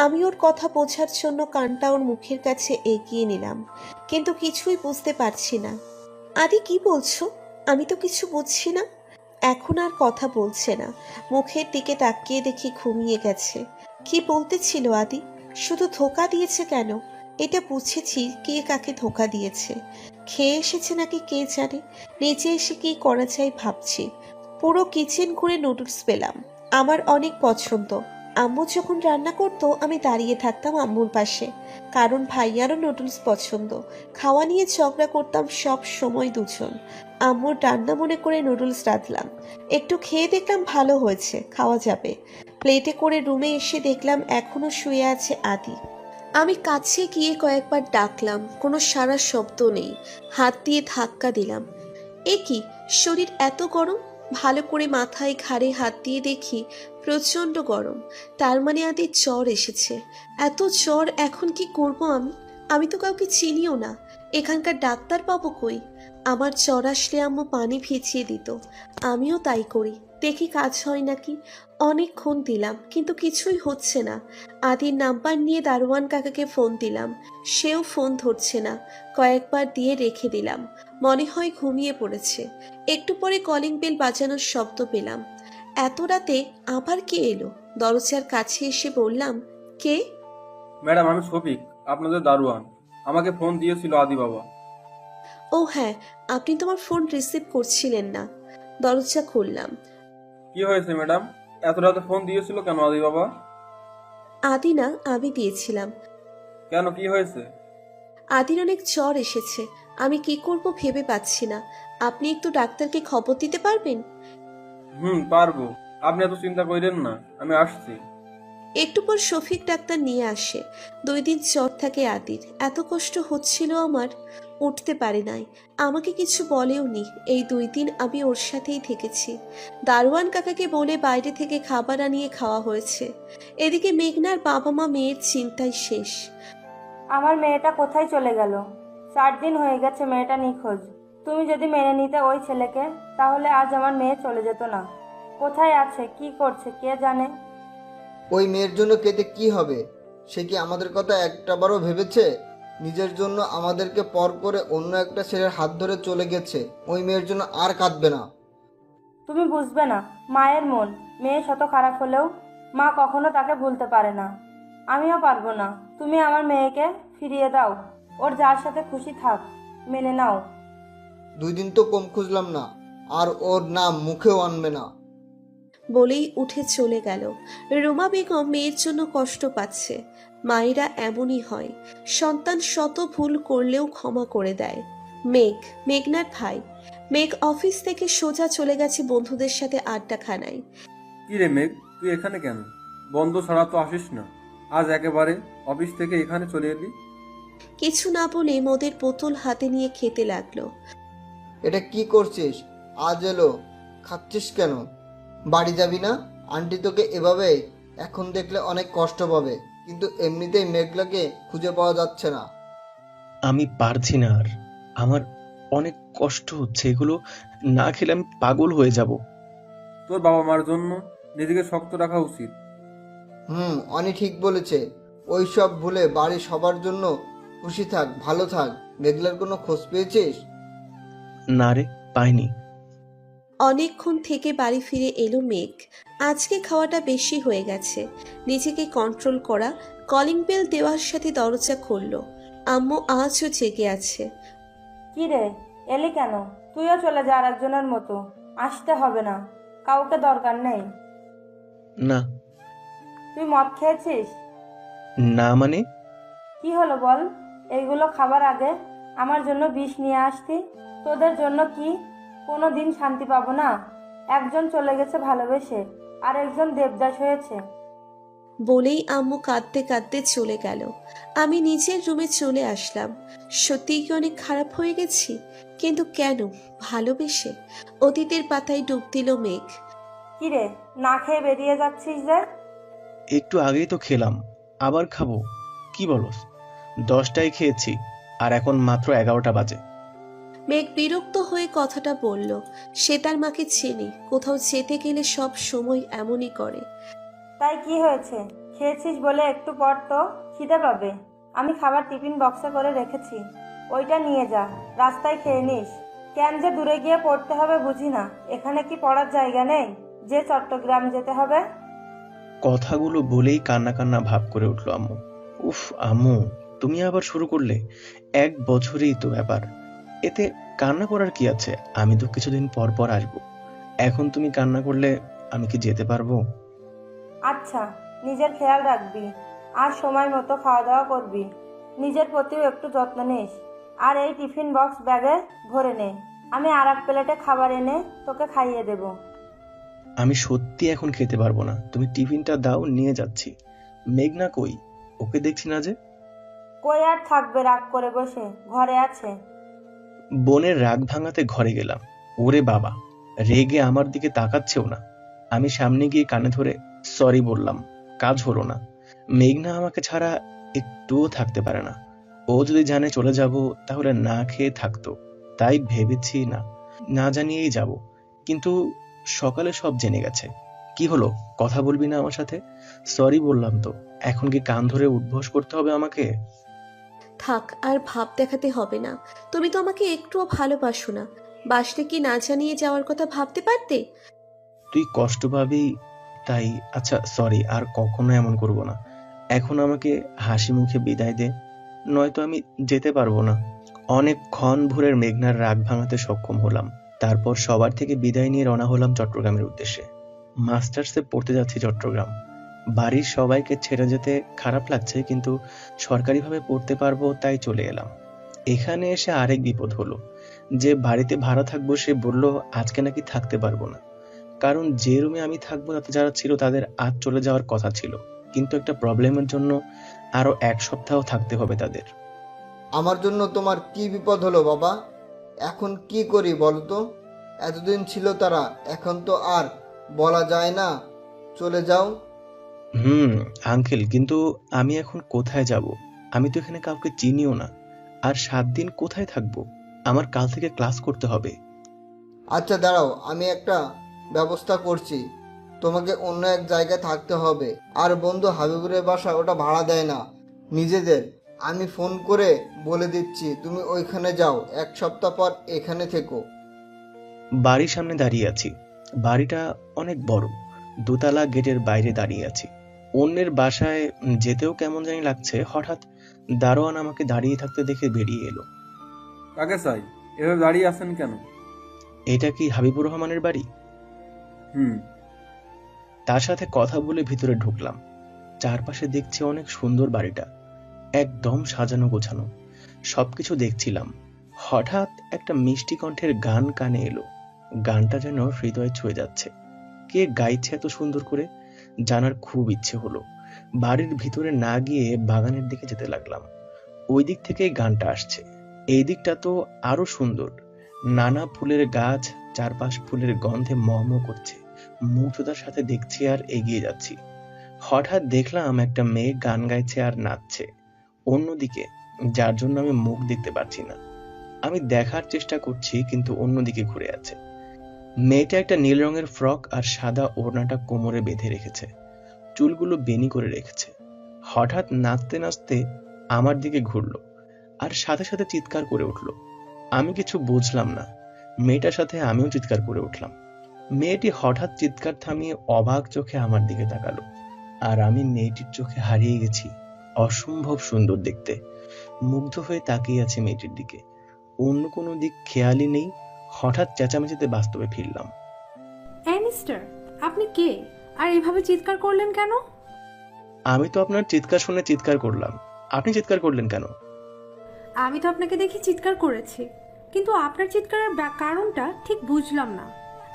আমি ওর কথা বোঝার জন্য কানটা ওর মুখের কাছে এগিয়ে নিলাম, কিন্তু কিছুই বুঝতে পারছি না। আদি কি বলছো? আমি তো কিছু বুঝছি না। এখন আর কথা বলছে না। মুখের দিকে তাকিয়ে দেখি ঘুমিয়ে গেছে। কি বলতে ছিল আদি? শুধু ধোকা দিয়েছে কেন? এটা বুঝেছি কে কাকে ধোকা দিয়েছে। খেয়ে এসেছে নাকি কে জানে। নিচে এসে কি করা যায় ভাবছি। পুরো কিচেন ঘুরে নুডলস পেলাম। আমার অনেক পছন্দ। আম্মু যখন রান্না করতো আমি দাঁড়িয়ে থাকতাম আম্মুর পাশে, কারণ ভাইয়ারও নুডলস পছন্দ। খাওয়া নিয়ে ঝগড়া করতাম সব সময় দুজন। আম্মুর রান্না মনে করে নুডলস রাঁধলাম। একটু খেয়ে দেখলাম ভালো হয়েছে, খাওয়া যাবে। প্লেটে করে রুমে এসে দেখলাম এখনো শুয়ে আছে আদি। আমি কাছে গিয়ে কয়েকবার ডাকলাম, কোনো সাড়া শব্দ নেই। হাত দিয়ে ধাক্কা দিলাম। এ কি, শরীর এত গরম? ভালো করে মাথায় ঘাড়ে হাত দিয়ে দেখি প্রচণ্ড গরম। তার মানে আদির জ্বর এসেছে। এত জ্বর, এখন কি করব আমি? আমি তো কাউকে চিনিও না। এখানকার ডাক্তার পাবো কই? আমার জ্বর আসলে আম্মু পানি ভিজিয়ে দিত। আমিও তাই করি, দেখি কাজ হয় নাকি। অনেকক্ষণ দিলাম কিন্তু কিছুই হচ্ছে না। আদির নাম্বার নিয়ে দারোয়ান কাকাকে ফোন দিলাম, সেও ফোন ধরছে না। কয়েকবার দিয়ে রেখে দিলাম। মনে হয় ঘুমিয়ে পড়েছে। একটু পরে কলিং বেল বাজানোর শব্দ পেলাম। এত রাতে আবার কে এলো? দরজার কাছে এসে বললাম, কে? ম্যাডাম, আমি শফিক, আপনাদের দারোয়ান। আমাকে ফোন দিয়েছিল আদি বাবা। ও হ্যাঁ, আপনি তোমার ফোন রিসিভ করছিলেন না। দরজা খুললাম। কি হয়েছে ম্যাডাম? এত রাতে ফোন দিয়েছিল কেন আদি বাবা? আদি না, আমি দিয়েছিলাম। কেন, কি হয়েছে? আদির অনেক জ্বর এসেছে। আমি কি করব ভেবে পাচ্ছি না। আপনি একটু ডাক্তারকে খবর দিতে পারবেন? পারবো। আপনি এত চিন্তা করেন না, আমি আসছি। একটু পর শফিক ডাক্তার নিয়ে আসে। 2 দিন জ্বর থাকে আদির। এত কষ্ট হচ্ছিল আমার, উঠতে পারে নাই। আমাকে কিছু বলেও নি। এই 2 দিন আমি ওর সাথেই থেকেছি। দারোয়ান কাকাকে বলে বাইরে থেকে খাবার আনিয়ে খাওয়া হয়েছে। এদিকে মেঘনার বাবা মা মেয়ের চিন্তায় শেষ। আমার মেয়েটা কোথায় চলে গেল? 4 দিন হয়ে গেছে মেয়েটা নিখোঁজ। তুমি যদি মেনে নিতে ওই ছেলেকে, তাহলে আজ আমার মেয়ে চলে যেত না। কোথায় আছে, কি করছে কে জানে। ওই মেয়ের জন্য কেঁদে কি হবে? সে কি আমাদের কথা একটাবারও ভেবেছে? নিজের জন্য আমাদেরকে পর করে অন্য একটা ছেলের হাত ধরে চলে গেছে। ওই মেয়ের জন্য আর কাঁদবে না। তুমি বুঝবে না মায়ের মন। মেয়ে শত খারাপ হলেও মা কখনো তাকে ভুলতে পারে না। আমিও পারবো না। তুমি আমার মেয়েকে ফিরিয়ে দাও। ওর যার সাথে খুশি থাক, মেনে নাও। 2 দিন তো কম খুঁজলাম না। আর ওর নাম মুখেও আনবে না। বলেই উঠে চলে গেল। রুমা বেগম মেয়ের জন্য কষ্ট পাচ্ছে। মায়েরা এমনই হয়, সন্তান শত ভুল করলেও ক্ষমা করে দেয়। মেঘনার ভাই। মেঘ অফিস থেকে সোজা চলে গেছে বন্ধুদের সাথে আড্ডাখানায়। কি রে মেঘ, তুই এখানে কেন? বন্ধ ছাড়া তো আসিস না, আজ একেবারে অফিস থেকে এখানে চলে এলি। কিছু না বলে মদের বোতল হাতে নিয়ে খেতে লাগলো। এটা কি করছিস? আজ এলো, খাচ্ছিস কেন? বাড়ি যাবি না? আন্টি তোকে এভাবে এখন দেখলে অনেক কষ্ট পাবে, কিন্তু এমনিতেই মেঘলাকে খুঁজে পাওয়া যাচ্ছে না। আমি পারছি না আর, আমার অনেক কষ্ট হচ্ছে, এগুলো না খেলে আমি পাগল হয়ে যাব। তোর বাবা মার জন্য নিজেকে শক্ত রাখা উচিত। অনি ঠিক বলেছে। ওই সব ভুলে বাড়ির সবার জন্য খুশি থাক, ভালো থাক। মেঘলার কোনো খোঁজ পেয়েছিস? না রে, পাইনি। অনেকক্ষণ থেকে বাড়ি ফিরে এলো মেঘ। আজকে খাওয়াটা বেশি হয়ে গেছে। নিজেকে কন্ট্রোল করা, কলিং বেল দেওয়ার সাথে দরজা খুলল। আম্মু আজও জেগে আছে। কি রে, এলি কেন? তুইও চলে যা আর একজনের মতো। আসতে হবে না, কাউকে দরকার নেই। না। তুই মদ খেয়েছিস? না মানে? কি হলো বল? এইগুলো খাবার আগে আমার জন্য বিষ নিয়ে আসতি। তোদের জন্য কি কোনো দিন শান্তি পাবো না? একজন চলে গেছে ভালোবেসে, আর একজন দেবদাস হয়েছে। বলেই আম্মু কাঁদতে কাঁদতে চলে গেল। আমি নিজের রুমে চলে আসলাম। সত্যিই কি অনেক খারাপ হয়ে গেছি? কিন্তু কেন? ভালোবেসে? অতীতের পাতায় ডুব দিল মেঘ। কি রে, না খেয়ে বেরিয়ে যাচ্ছিস যে? একটু আগেই তো খেলাম, আবার খাবো? কি বলস? 10টায় খেয়েছি, আর এখন মাত্র 11টা বাজে। মেঘ বিরক্ত হয়ে কথাটা বলল। সে তার মাকে চেনে, কোথাও যেতে গেলে সব সময় এমনই করে। তাই কি হয়েছে? খেয়েছিস বলে একটু পর তো খিদে পাবে। আমি খাবার টিফিন বক্সে করে রেখেছি, ওইটা নিয়ে যা, রাস্তায় খেয়ে নিস। কেন যে দূরে গিয়ে পড়তে হবে বুঝি না। এখানে কি পড়ার জায়গা নেই যে চট্টগ্রাম যেতে হবে? কথাগুলো বলেই কান্না কান্না ভাব করে উঠলো আম্মু। উফ আম্মু, তুমি আবার শুরু করলে? 1 বছরেই তো ব্যাপার, এতে কান্না করার কি আছে? আমি তো কিছুদিন পর পর আসবো। এখন তুমি কান্না করলে আমি কি যেতে পারবো? আচ্ছা, নিজের খেয়াল রাখবি, আর সময় মতো খাওয়া দাওয়া করবি। নিজের প্রতিও একটু যত্ন নিস। আর এই টিফিন বক্স ব্যাগে ভরে নে, আমি আর এক প্লেটে খাবার এনে তোকে খাইয়ে দেব। আমি সত্যি এখন খেতে পারবো না, তুমি টিফিনটা দাও, নিয়ে যাচ্ছি। মেঘনা কই? ওকে দেখছি না যে। কই আর থাকবে রাগ করে বসে, ঘরে আছে। বোনের রাগ ভাঙাতে ঘরে গেলাম। ওরে বাবা, রেগে আমার দিকে তাকাচ্ছেও না। আমি সামনে গিয়ে কানে ধরে সরি বললাম, কাজ হলো না। মেঘনা আমাকে ছাড়া একটুও থাকতে পারে না। ও যদি জানে চলে যাব, তাহলে না খেয়ে থাকতো। তাই ভেবেছি না জানিয়েই যাব। কিন্তু সকালে সব জেনে গেছে। কি হলো, কথা বলবি না আমার সাথে? সরি বললাম তো, এখন কি কান ধরে উদ্ভস করতে হবে আমাকে? থাক, আর ভাব দেখাতে হবে না। তুমি তো আমাকে একটুও ভালোবাসো না। বাসলে কি না জানিয়ে যাওয়ার কথা ভাবতে পারতে? তুই কষ্ট পাবি তাই। আচ্ছা সরি, আর কখনো এমন করব না। এখন আমাকে হাসি মুখে বিদায় দে, নয়তো আমি যেতে পারবো না। অনেকক্ষণ ভোরের মেঘনার রাগ ভাঙাতে সক্ষম হলাম। তারপর সবার থেকে বিদায় নিয়ে রওনা হলাম চট্টগ্রামের উদ্দেশ্যে। মাস্টার্সে পড়তে যাচ্ছি চট্টগ্রাম। বাড়ির সবাইকে ছেড়ে যেতে খারাপ লাগছে, কিন্তু সরকারিভাবে পড়তে পারবো তাই চলে এলাম। এখানে এসে আরেক বিপদ হলো। যে বাড়িতে ভাড়া থাকবো সে বলল আজকে নাকি থাকতে পারবো না, কারণ যে রুমে আমি থাকবো তাতে যারা ছিল তাদের আজ চলে যাওয়ার কথা ছিল, কিন্তু একটা প্রবলেমের জন্য আরো 1 সপ্তাহ থাকতে হবে তাদের। আমার জন্য তোমার কি বিপদ হলো বাবা? এখন কি করি বলো তো? এতদিন ছিল তারা, এখন তো আর বলা যায় না চলে যাও। আঙ্কেল, কিন্তু আমি এখন কোথায় যাব? আমি তো এখানে কাউকে চিনিও না। আর 7 দিন কোথায় থাকবো? আমার কাল থেকে ক্লাস করতে হবে। আচ্ছা দাঁড়াও, আমি একটা ব্যবস্থা করছি। তোমাকে অন্য এক জায়গায় থাকতে হবে। আর বন্ধু হাবিবুরের বাসা ওটা ভাড়া দেয় না, নিজেদের। আমি ফোন করে বলে দিচ্ছি, তুমি ওইখানে যাও, 1 সপ্তাহ পর এখানে থেকো। বাড়ির সামনে দাঁড়িয়ে আছি। বাড়িটা অনেক বড়। দোতলা গেটের বাইরে দাঁড়িয়ে আছি। অন্যের বাসায় যেতেও কেমন জানি লাগছে। হঠাৎ দারোয়ান আমাকে দাঁড়িয়ে থাকতে দেখে বেরিয়ে এলো। কাকে চাই? এভাবে দাঁড়িয়ে আছেন কেন? এটা কি হাবিবুর রহমানের বাড়ি? হুম। তার সাথে কথা বলে ভিতরে ঢুকলাম। চারপাশে দেখছি অনেক সুন্দর বাড়িটা, একদম সাজানো গোছানো। সবকিছু দেখছিলাম, হঠাৎ একটা মিষ্টি কণ্ঠের গান কানে এলো। গানটা যেন হৃদয় ছুঁয়ে যাচ্ছে। কে গাইছে এত সুন্দর করে জানার খুব ইচ্ছে হলো। বাড়ির ভিতরে না গিয়ে বাগানের দিকে যেতে লাগলাম। ওই দিক থেকেই গানটা আসছে। এই দিকটা তো আরো সুন্দর, নানা ফুলের গাছ, চারপাশ ফুলের গন্ধে মহমহ করছে। মুগ্ধতার সাথে দেখছি আর এগিয়ে যাচ্ছি। হঠাৎ দেখলাম একটা মেয়ে গান গাইছে আর নাচছে অন্যদিকে, যার জন্য আমি মুখ দেখতে পারছি না। আমি দেখার চেষ্টা করছি কিন্তু অন্যদিকে ঘুরে আছে। মেয়েটা একটা নীল রঙের ফ্রক আর সাদা ওড়নাটা কোমরে বেঁধে রেখেছে, চুলগুলো বেনি করে রেখেছে। হঠাৎ নাচতে নাচতে আমার দিকে ঘুরলো আর সাথে সাথে চিৎকার করে উঠলো। আমি কিছু বুঝলাম না, মেয়েটার সাথে আমিও চিৎকার করে উঠলাম। মেয়েটি হঠাৎ চিৎকার থামিয়ে অবাক চোখে আমার দিকে তাকালো, আর আমি মেয়েটির চোখে হারিয়ে গেছি। অসম্ভব সুন্দর দেখতে। মুগ্ধ হয়ে তাকিয়ে আছে মেয়েটির দিকে, অন্য কোনো দিক খেয়ালই নেই। হঠাৎ চেঁচামেচিতে বাস্তবে ফিরলাম। মিস্টার, আপনি কে আর এভাবে চিৎকার করলেন কেন? আমি তো আপনার চিৎকার শুনে চিৎকার করলাম, আপনি চিৎকার করলেন কেন? আমি তো আপনাকে দেখে চিৎকার করেছি, কিন্তু আপনার চিৎকারের কারণটা ঠিক বুঝলাম না।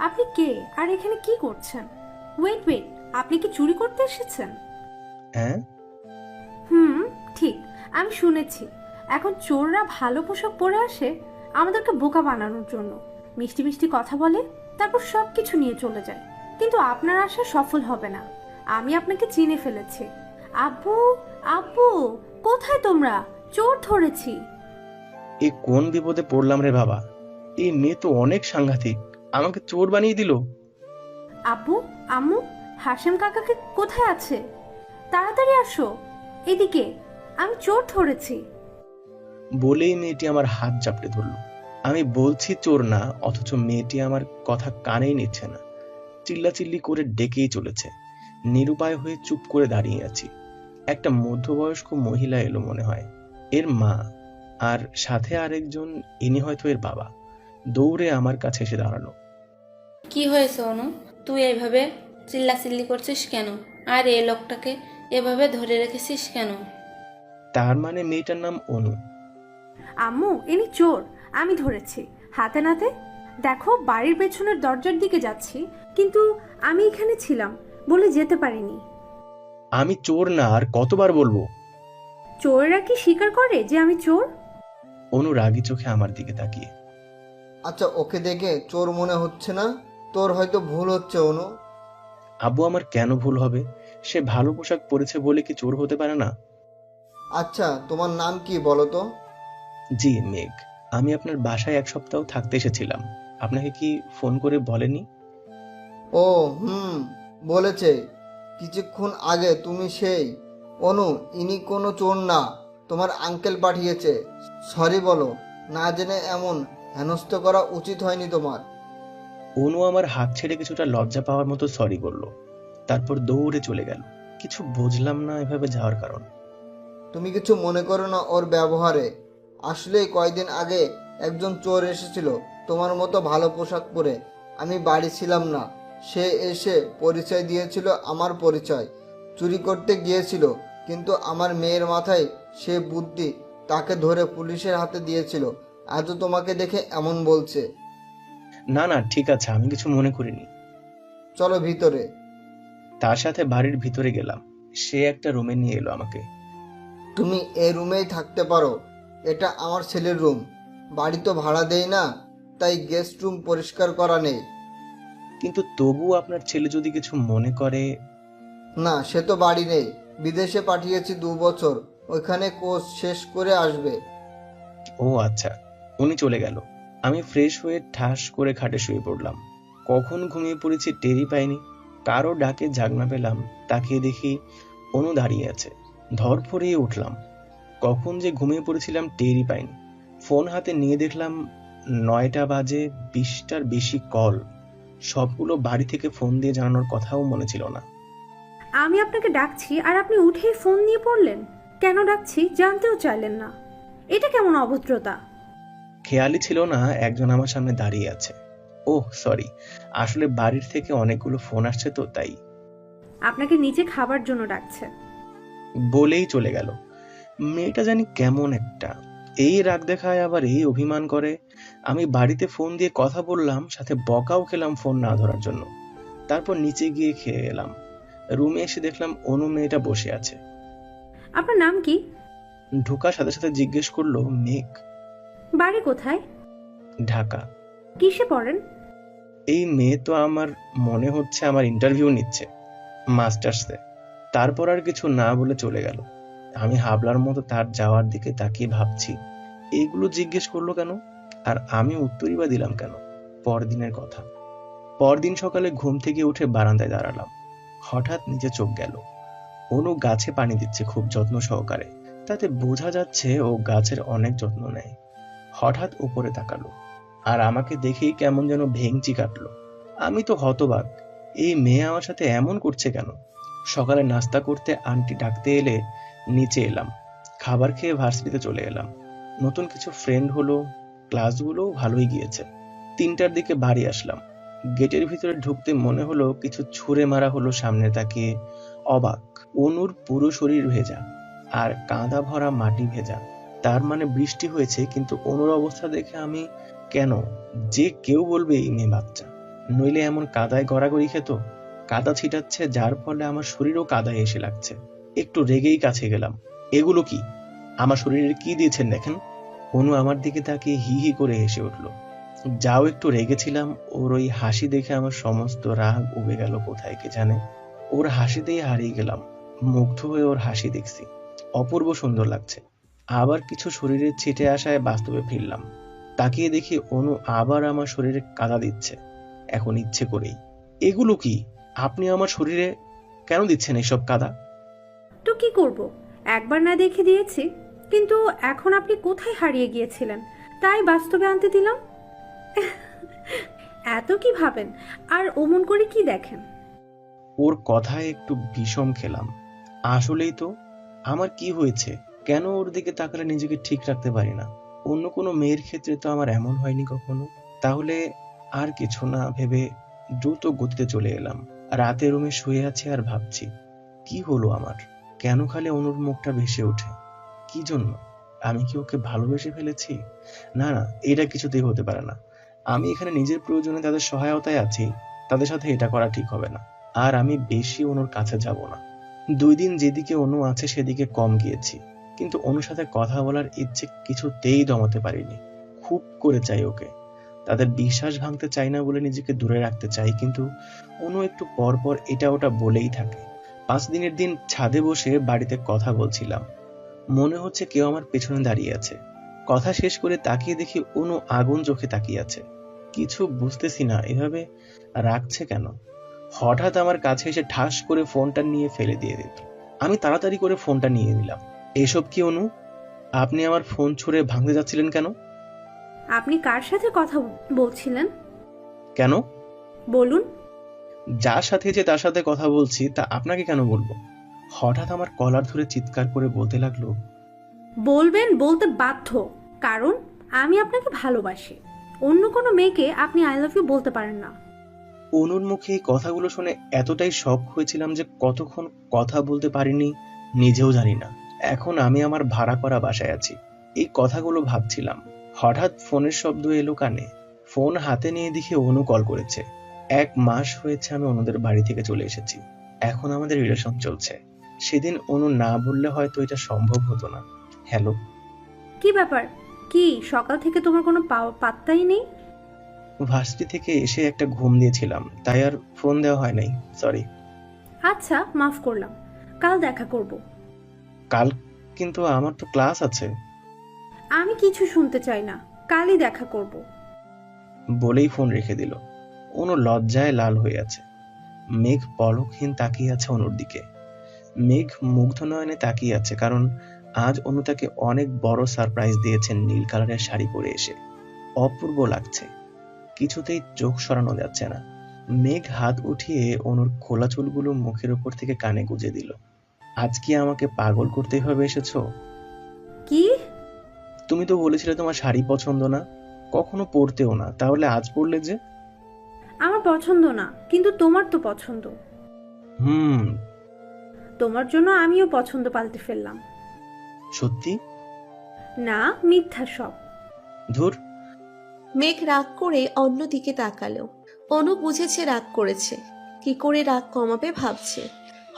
আপনি কে আর এখানে কি করছেন? ওয়েট ওয়েট, আপনি কি চুরি করতে এসেছেন? হ্যাঁ। ঠিক, আমি শুনেছি এখন চোররা ভালো পোশাক পরে আসে আমাদেরকে বোকা বানানোর জন্য। মিষ্টি মিষ্টি কথা বলে, তারপর সবকিছু নিয়ে চলে যায়। কিন্তু আপনার আশা সফল হবে না। আমি আপনাকে চিনে ফেলেছি। আব্বু, আব্বু, কোথায় তোমরা? চোর ধরেছি। এই কোন বিপদে পড়লাম রে বাবা, এই মেয়ে তো অনেক সাংঘাতিক, আমাকে চোর বানিয়ে দিল। আব্বু, আম্মু, হাশেম কাকাকে কোথায় আছে? তাড়াতাড়ি আসো এদিকে, আমি চোর ধরেছি। বলেই মেয়েটি আমার হাত চাপড়ে ধরলো। আমি বলছি চোর না, অথচ মেয়েটি আমার কথা কানেই নিচ্ছে না। চিল্লাচিল্লি করে ডেকেই চলেছে। নিরুপায় হয়ে চুপ করে দাঁড়িয়ে আছি। একটা মধ্যবয়স্ক মহিলা এলো মনে হয়, এর মা, আর সাথে আরেকজন, ইনি হয়তো এর বাবা। দৌড়ে আমার কাছে এসে দাঁড়ালো। কি হয়েছে অনু, তুই এইভাবে চিল্লাচিল্লি করছিস কেন? আর এই লোকটাকে এভাবে ধরে রেখেছিস কেন? তার মানে মেয়েটার নাম অনু? আম্মু, ইনি চোর, আমি ধরেছি হাতে নাতে। দেখো, বাড়ির পেছনের দরজার দিকে যাচ্ছি, কিন্তু আমি এখানে ছিলাম বলে যেতে পারিনি। আমি চোর না, আর কতবার বলবো? চোরেরা কি স্বীকার করে যে আমি চোর? অনু রাগী চোখে আমার দিকে তাকিয়ে। আচ্ছা, ওকে দেখে চোর মনে হচ্ছে না? তোর হয়তো ভুল হচ্ছে অনু। আব্বু, আমার কেন ভুল হবে? সে ভালো পোশাক পরেছে বলে কি চোর হতে পারে না? আচ্ছা, তোমার নাম কি বলো তো? জি, মেঘ। আমি আপনার বাসায় এক সপ্তাহ থাকতে এসেছিলাম, আপনাকে কি ফোন করে বলেনি? ও বলেছে কিছুক্ষণ আগে। তুমি সেই অনু? ইনি কোনো চোর না, তোমার আঙ্কেল পাঠিয়েছে। সরি বলো, না জেনে এমন হেনস্থ করা উচিত হয়নি তোমার। অনু আমার হাত ছেড়ে কিছুটা লজ্জা পাওয়ার মতো সরি বলল, তারপর দৌড়ে চলে গেল। কিছু বুঝলাম না এভাবে যাওয়ার কারণ। তুমি কিছু মনে করো না ওর ব্যবহারে। আসলেই কয়দিন আগে একজন চোর এসেছিল তোমার মতো ভালো পোশাক পরে। আমি বাড়ি ছিলাম না, সে এসে পরিচয় দিয়েছিল আমার পরিচয়। চুরি করতে গিয়েছিল, কিন্তু আমার মেয়ের মাথায় সে বুদ্ধি, তাকে ধরে পুলিশের হাতে দিয়েছিল। আজও তোমাকে দেখে এমন বলছে। না না, ঠিক আছে, আমি কিছু মনে করিনি। চলো ভিতরে। তার সাথে বাড়ির ভিতরে গেলাম। সে একটা রুমে নিয়ে এলো আমাকে। তুমি এই রুমেই থাকতে পারো, এটা আমার ছেলের রুম। বাড়ি তো ভাড়া দেই না, তাই গেস্ট রুম পরিষ্কার করা নেই। কিন্তু তবু আপনার ছেলে যদি কিছু মনে করে? না, সে তো বাড়ি নেই, বিদেশে পাঠিয়েছি 2 বছর, ওইখানে কোর্স শেষ করে আসবে। ও আচ্ছা। উনি চলে গেল। আমি ফ্রেশ হয়ে ঠাস করে খাটে শুয়ে পড়লাম। কখন ঘুমিয়ে পড়েছি টেরই পাইনি। কারো ডাকে জাগনা পেলাম, তাকিয়ে দেখি অনু দাঁড়িয়ে আছে। ধরফরিয়ে উঠলাম। কখন যে ঘুমিয়ে পড়েছিলাম টেরই পাইনি। ফোন হাতে নিয়ে দেখলাম 9টা বাজে, 20টার বেশি কল। সবগুলো বাড়ি থেকে ফোন দিয়ে জানানোর কথাও মনে ছিল না। আমি আপনাকে ডাকছি আর আপনি উঠেই ফোন নিয়ে পড়লেন। কেন ডাকছি জানতেও চাইলেন না। এটা কেমন অভদ্রতা? খেয়ালই ছিল না একজন আমার সামনে দাঁড়িয়ে আছে। ওহ সরি, আসলে বাড়ির থেকে অনেকগুলো ফোন আসছে তো তাই। আপনাকে নিচে খাবার জন্য ডাকছে। বলেই চলে গেল। মেয়েটা জানি কেমন একটা, এই রাগ দেখায় আবার এই অভিমান করে। আমি বাড়িতে ফোন দিয়ে কথা বললাম, সাথে বকাও খেলাম ফোন না ধরার জন্য। তারপর নিচে গিয়ে খেয়ে এলাম। রুমে এসে দেখলাম অনু মেয়েটা বসে আছে। আপনার নাম কি? ঢোকার সাথে সাথে জিজ্ঞেস করলো মেঘ। বাড়ি কোথায়? ঢাকা। কিসে পড়েন? এই মেয়ে তো আমার মনে হচ্ছে আমার ইন্টারভিউ নিচ্ছে মাস্টার্সে। তারপর আর কিছু না বলে চলে গেল। আমি হাবলার মতো তার যাওয়ার দিকে তাকিয়ে ভাবছি, এগুলো জিজ্ঞেস করলো কেন, আর আমি উত্তরই বা দিলাম কেন। পরদিনের কথা। পরদিন সকালে ঘুম থেকে উঠে বারান্দায় দাঁড়ালাম। হঠাৎ নিচে চোখ গেল। অনু গাছে পানি দিচ্ছে খুব যত্ন সহকারে, তাতে বোঝা যাচ্ছে ও গাছের অনেক যত্ন নেয়। হঠাৎ উপরে তাকালো, আর আমাকে দেখেই কেমন যেন ভেঙচি কাটলো। আমি তো হতবাক, এই মেয়ে আমার সাথে এমন করছে কেন। সকালে নাস্তা করতে আন্টি ডাকতে এলে নিচে এলাম। খাবার খেয়ে ভার্সিটিতে চলে এলাম। নতুন কিছু ফ্রেন্ড হলো, ক্লাসগুলো ভালোই গিয়েছে। 3টার দিকে বাড়ি আসলাম। গেটের ভিতরে ঢুকতে মনে হলো কিছু ছুঁড়ে মারা হলো সামনে তাকিয়ে। অবাক, অনুর পুরো শরীর ভেজা আর কাঁদা ভরা মাটি ভেজা। তার মানে বৃষ্টি হয়েছে, কিন্তু অনুর অবস্থা দেখে আমি কেন, যে কেউ বলবে এই মেয়ে বাচ্চা, নইলে এমন কাদায় গড়াগড়ি খেত। কাদা ছিটাচ্ছে, যার ফলে আমার শরীরও কাদায় এসে লাগছে। একটু রেগেই কাছে গেলাম। এগুলো কি? আমার শরীরে কি দিয়েছেন দেখেন। অনু আমার দিকে তাকিয়ে হি হি করে হেসে উঠল। যাও একটু রেগেছিলাম, ওর ওই হাসি দেখে আমার সমস্ত রাগ উবে গেল কোথায় কে জানে। ওর হাসিতেই হারিয়ে গেলাম, মুগ্ধ হয়ে ওর হাসি দেখছি, অপূর্ব সুন্দর লাগছে। আবার কিছু শরীরের ছিটে আসায় বাস্তবে ফিরলাম। তাকিয়ে দেখি অনু আবার আমার শরীরে কাদা দিচ্ছে, এখন ইচ্ছে করেই। এগুলো কি? আপনি আমার শরীরে কেন দিচ্ছেন এসব কাদা? তো কি করব, একবার না দেখে দিয়েছি, কিন্তু এখন আপনি কোথায় হারিয়ে গিয়েছিলেন তাই বাস্তবে আনতে দিলাম। এত কি ভাবেন আর অমন করে কি দেখেন? ওর কথায় একটু বিষম খেলাম। আসলেই তো, আমার কি হয়েছে, কেন ওর দিকে তাকালে নিজেকে ঠিক রাখতে পারি না। অন্য কোনো মেয়ের ক্ষেত্রে তো আমার এমন হয়নি কখনো। তাহলে আর কিছু না ভেবে দ্রুত গতিতে চলে এলাম। রাতে রুমে শুয়ে আছি আর ভাবছি, কি হলো আমার, কেন খালি অনুর মুখটা ভেসে ওঠে। কি জন্য? আমি কি ওকে ভালোবেসে ফেলেছি? না না, এটা কিছুতেই হতে পারে না। আমি এখানে নিজের প্রয়োজনে তাদের সহায়তায় আছি, তাদের সাথে এটা করা ঠিক হবে না। আর আমি বেশি অনুর কাছে যাব না। 2 দিন যেদিকে অনু আছে সেদিকে কম গিয়েছি, কিন্তু অনুর সাথে কথা বলার ইচ্ছে কিছুতেই দমাতে পারিনি। খুব করে চাই ওকে। তাদের বিশ্বাস ভাঙতে চাই না বলে নিজেকে দূরে রাখতে চাই, কিন্তু অনু একটু পর পর এটা ওটা বলেই থাকে। 5 দিনের দিন ছাদে বসে বাড়িতে কথা বলছিলাম। মনে হচ্ছে কেউ আমার পেছনে দাঁড়িয়ে আছে। কথা শেষ করে তাকিয়ে দেখি অনু আগুন চোখে তাকিয়ে আছে। কিছু বুঝতেছি না, এভাবে রাখছে কেন। হঠাৎ আমার কাছে এসে ঠাস করে ফোনটা নিয়ে ফেলে দিয়ে দিত। আমি তাড়াতাড়ি করে ফোনটা নিয়ে নিলাম। এসব কি অনু? আপনি আমার ফোন ছুঁড়ে ভাঙতে যাচ্ছিলেন কেন? আপনি কার সাথে কথা বলছিলেন? কেন? বলুন। যার সাথে যে তার সাথে কথা বলছি তা আপনাকে কেন বলবো? হঠাৎ আমার কলার ধরে চিৎকার করে বলতে লাগলো, বলবেন, বলতে বাধ্য, কারণ আমি আপনাকে ভালোবাসি। অন্য কোনো মেয়েকে আপনি আই লাভ ইউ বলতে পারেন না। অনুর মুখে এই কথাগুলো শুনে এতটাই শক হয়েছিলাম যে কতক্ষণ কথা বলতে পারিনি নিজেও জানি না। এখন আমি আমার ভাড়া করা বাসায় আছি, এই কথাগুলো ভাবছিলাম। হঠাৎ ফোনের শব্দ এলো কানে। ফোন হাতে নিয়ে দেখে অনু কল করেছে। 1 মাস হয়েছে আমি অনুদের বাড়ি থেকে চলে এসেছি। এখন আমাদের রিলেশন চলছে। সেদিন অনু না বললে হয়তো এটা সম্ভব হতো না। হ্যালো। কি ব্যাপার? কি সকাল থেকে তোমার কোনো পাত্তাই নেই? ভার্সিটি থেকে এসে একটা ঘুম দিয়েছিলাম, তাই আর ফোন দেওয়া হয় নাই, সরি। আচ্ছা, মাফ করলাম, কাল দেখা করব। কাল? কিন্তু আমার তো ক্লাস আছে। আমি কিছু শুনতে চাই না, কালই দেখা করব। বলেই ফোন রেখে দিল। অনু লজ্জায় লাল হয়ে আছে। মেঘ পলকহীন তাকিয়ে আছে অনুর দিকে। মেঘ মুগ্ধ নয়নে তাকিয়ে আছে, কারণ আজ অনু তাকে অনেক বড় সারপ্রাইজ দিয়েছেন। নীল কালারের শাড়ি পরে এসে অপূর্ব লাগছে, কিছুতেই চোখ সরানো যাচ্ছে না। মেঘ হাত উঠিয়ে অনুর খোলা চুলগুলো মুখের উপর থেকে কানে গুজে দিল। আজ কি আমাকে পাগল করতে হবে এসেছো? কি? তুমি তো বলেছিলে তোমার শাড়ি পছন্দ না, কখনো পরতেও না, তাহলে আজ পরলে যে? আমার পছন্দ না, কিন্তু তোমার তো পছন্দ। হুম। তোমার জন্য আমিও পছন্দ পাল্টে ফেললাম। সত্যি? না, মিথ্যা সব। ধুর। মেঘ রাগ করে অন্যদিকে তাকালো। অনু বুঝেছে রাগ করেছে, কি করে রাগ কমাবে ভাবছে।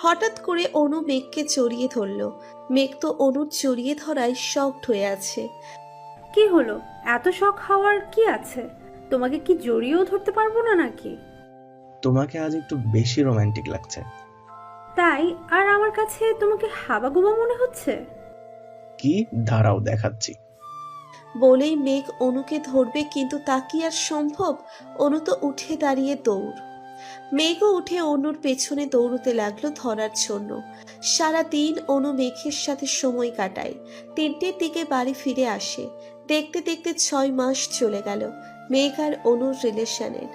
হঠাৎ করে অনু মেঘকে জড়িয়ে ধরলো। মেঘ তো অনুর জড়িয়ে ধরায় শকড হয়ে আছে। কি হলো? এত শখ হওয়ার কি আছে? তোমাকে কি জড়িয়েও ধরতে পারবো না নাকি? তোমাকে আজ একটু বেশি রোমান্টিক লাগছে। তাই? আর আমার কাছে তোমাকে হাবাগোবা মনে হচ্ছে? কি? দাঁড়াও দেখাচ্ছি। বলেই মেঘ অনুকে ধরবে, কিন্তু তা কি আর সম্ভব? অনু তো উঠে দাঁড়িয়ে দৌড়। মেঘও উঠে অনুর পেছনে দৌড়তে লাগলো ধরার জন্য। সারাদিন অনু মেঘের সাথে সময় কাটায়। 3টের দিকে বাড়ি ফিরে আসে। দেখতে দেখতে 6 মাস চলে গেল মেঘ আর অনুর রিলেশনের।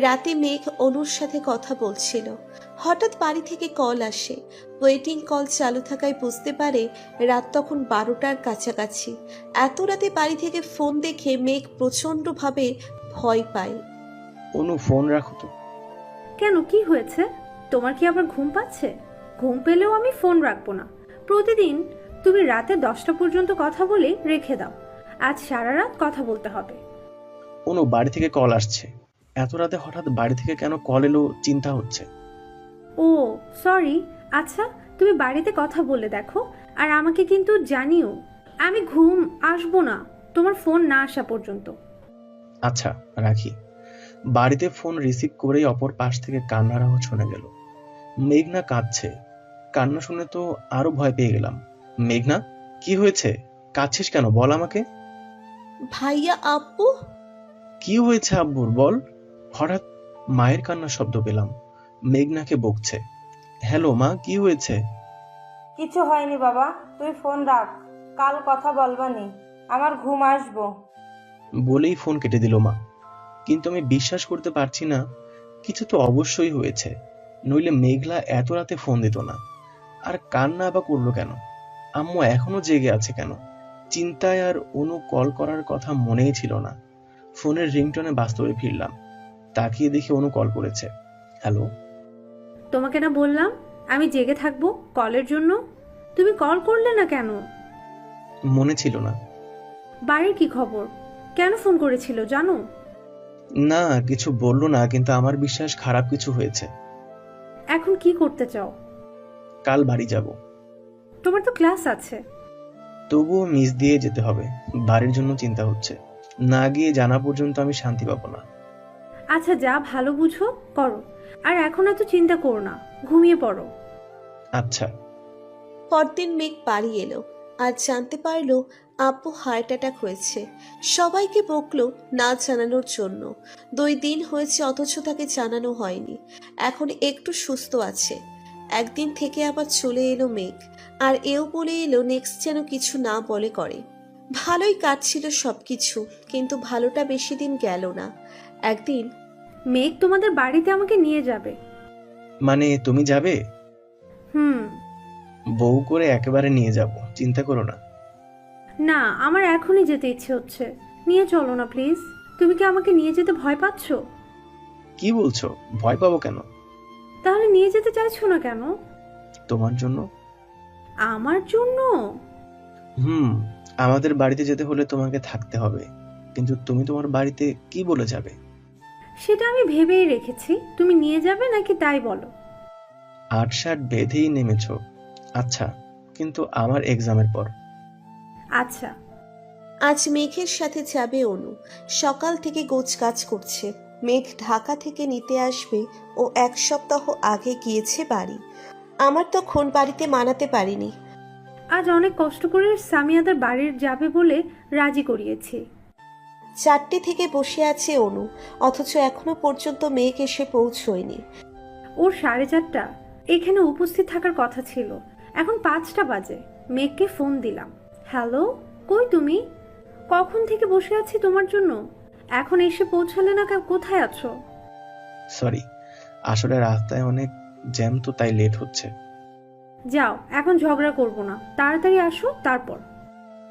রাতে মেঘ অনুর সাথে কথা বলছিল, হঠাৎ বাড়ি থেকে কল আসে। ওয়েটিং কল চালু থাকায় বুঝতে পারে রাত তখন 12টার কাছাকাছি। এত রাতে বাড়ি থেকে ফোন দেখে মেঘ প্রচণ্ডভাবে ভয় পায়। অনু, ফোন রাখো তো। কেন, কি হয়েছে? তোমার কি আবার ঘুম পাচ্ছে? ঘুম পেলেও আমি ফোন রাখবো না। প্রতিদিন তুমি রাতে 10টা পর্যন্ত কথা বলে রেখে দাও। আজ সারা রাত কথা বলতে হবে। অনু, বাড়ি থেকে কল আসছে। এত রাতে হঠাৎ বাড়ি থেকে কেন কল এলো চিন্তা হচ্ছে। ও সরি। আচ্ছা, তুমি বাড়িতে কথা বলে দেখো, আর আমাকে কিন্তু জানিও। আমি ঘুম আসবো না তোমার ফোন না আসা পর্যন্ত। আচ্ছা, রাখি। বাড়িতে ফোন রিসিভ করেই অপর পাশ থেকে কান্নার আওয়াজ শোনা গেল। মেঘনা কাঁদছে। কান্না শুনে তো আরো ভয় পেয়ে গেলাম। মেঘনা, কি হয়েছে? কাঁদছিস কেন, বল আমাকে। ভাইয়া, আপু। কি হয়েছে আব্বুর, বল। হঠাৎ মায়ের কান্নার শব্দ পেলাম। মেঘনাকে বকছে। হ্যালো মা, কি হয়েছে? কিছু হয়নি বাবা, তুই ফোন রাখ, কাল কথা বলবানি, আমার ঘুম আসবো। বলেই ফোন কেটে দিল মা। কিন্তু আমি বিশ্বাস করতে পারছি না, কিছু তো অবশ্যই হয়েছে, নইলে মেঘলা এত রাতে ফোন দিত না। আর কান্না বা করলো কেন? আম্মু এখনো জেগে আছে কেন? চিন্তায় আর অনু কল করার কথা মনেই ছিল না। ফোনের রিংটনে বাস্তবে ফিরলাম। তাকিয়ে দেখি অনু কল করেছে। হ্যালো। তোমাকে না বললাম আমি জেগে থাকবো কলের জন্য? তুমি কল করলে না কেন? মনে ছিল না। বাড়ির কি খবর? কেন ফোন করেছিল জানো? না, কিছু বললো না, কিন্তু আমার বিশ্বাস খারাপ কিছু হয়েছে। এখন কি করতে চাও? কাল বাড়ি যাব। তোমার তো ক্লাস আছে। তবুও মিস দিয়ে যেতে হবে। বাড়ির জন্য চিন্তা হচ্ছে, না গিয়ে জানা পর্যন্ত আমি শান্তি পাবো না। আচ্ছা, যা ভালো বুঝো করো, আর এখন এত চিন্তা করো না, ঘুমিয়ে পড়ো। আচ্ছা। পরদিন মেঘ বাড়ি এলো। আজ জানতে পারলো আব্বু হার্ট অ্যাটাক হয়েছে। সবাইকে বকলো না জানানোর জন্য। 2 দিন হয়েছে অথচ তাকে জানানো হয়নি। এখন একটু সুস্থ আছে। একদিন থেকে আবার চলে এলো মেঘ, আর এও বলে এলো নেক্সট যেন কিছু না বলে করে। ভালোই কাটছিল সবকিছু, কিন্তু ভালোটা বেশি দিন গেল না। একদিন মেঘ তোমাদের বাড়িতে আমাকে নিয়ে যাবে। মানে তুমি যাবে? হুম। বউ করে একেবারে নিয়ে যাব, চিন্তা করো না। না, আমার এখনই যেতে ইচ্ছে হচ্ছে। নিয়ে চলো না প্লিজ। তুমি কি আমাকে নিয়ে যেতে ভয় পাচ্ছ? কি বলছো? ভয় পাবো কেন? তাহলে নিয়ে যেতে চাইছো না কেন? তোমার জন্য। আমার জন্য? হুম। আমাদের বাড়িতে যেতে হলে তোমাকে থাকতে হবে, কিন্তু তুমি তোমার বাড়িতে কি বলে যাবে? সেটা আমি ভেবেই রেখেছি। তুমি নিয়ে যাবে নাকি তাই বলো। 8-7 বেঁধেই নেমেছ। আচ্ছা, কিন্তু আমার এক্সামের পর। আচ্ছা। আজ মেঘের সাথে যাবে অনু। সকাল থেকে গোছগাছ করছে। মেঘ ঢাকা থেকে নিতে আসবে ও 1 সপ্তাহ আগে গিয়েছে বাড়ি। আমার তখন বাড়িতে মানাতে পারিনি। আজ অনেক কষ্ট করে সামিয়াদের বাড়ির যাবে বলে রাজি করিয়েছি। 4টে থেকে বসে আছে অনু, অথচ এখনো পর্যন্ত মেঘ এসে পৌঁছয়নি। ওর 4:30 এখানে উপস্থিত থাকার কথা ছিল। এখন 5টা বাজে। মেঘকে ফোন দিলাম। হ্যালো, কই তুমি? কখন থেকে বসে আছি তোমার জন্য। এখন এসে পৌঁছালে না, কোথায় আছো? সরি, আসলে রাস্তায় অনেক জ্যাম তো, তাই লেট হচ্ছে। যাও, এখন ঝগড়া করবো না, তাড়াতাড়ি আসো তারপর।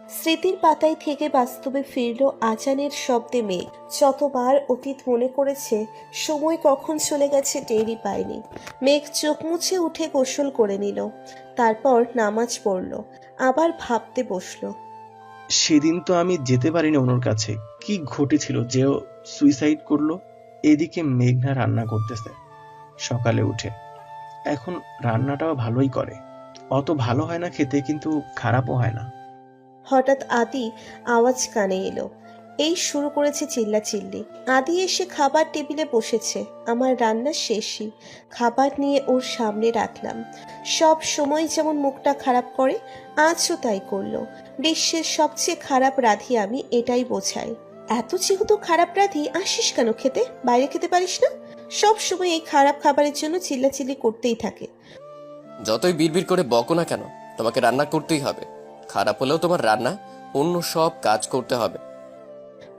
স্মৃতির পাতায় থেকে বাস্তবে ফিরল আজানের শব্দে মেঘ। যতবার অতীত মনে করেছে, সময় কখন চলে গেছে টেরই পায়নি। মেঘ চোখ মুছে উঠে গোসল করে নিল, তারপর নামাজ পড়ল, আবার ভাবতে বসলো। সেদিন তো আমি যেতে পারিনি ওনার কাছে। কি ঘটেছিল যে ও সুইসাইড করলো? এদিকে মেঘনা রান্না করতেছে সকালে উঠে। এখন রান্নাটাও ভালোই করে, অত ভালো হয় না খেতে, কিন্তু খারাপও হয় না। হঠাৎ আদি আওয়াজ কানে এলো। এই শুরু করেছে চিল্লাচিল্লি। আদি এসে খাবার টেবিলে বসেছে। আমার রান্না শেষই, খাবার নিয়ে ওর সামনে রাখলাম। সব সময় যেমন মুখটা খারাপ করে, আজও তাই করলো। বিশ্বের সবচেয়ে খারাপ রাধি আমি, এটাই বোঝাই। এত যেহেতু খারাপ রাধি, আসিস কেন খেতে? বাইরে খেতে পারিস না? সব সময় এই খারাপ খাবারের জন্য চিল্লাচিল্লি করতেই থাকে। যতই বিড়বিড় করে বকো না কেন, তোমাকে রান্না করতেই হবে। খারাপ হলেও তোমার রান্না, অন্য সব কাজ করতে হবে।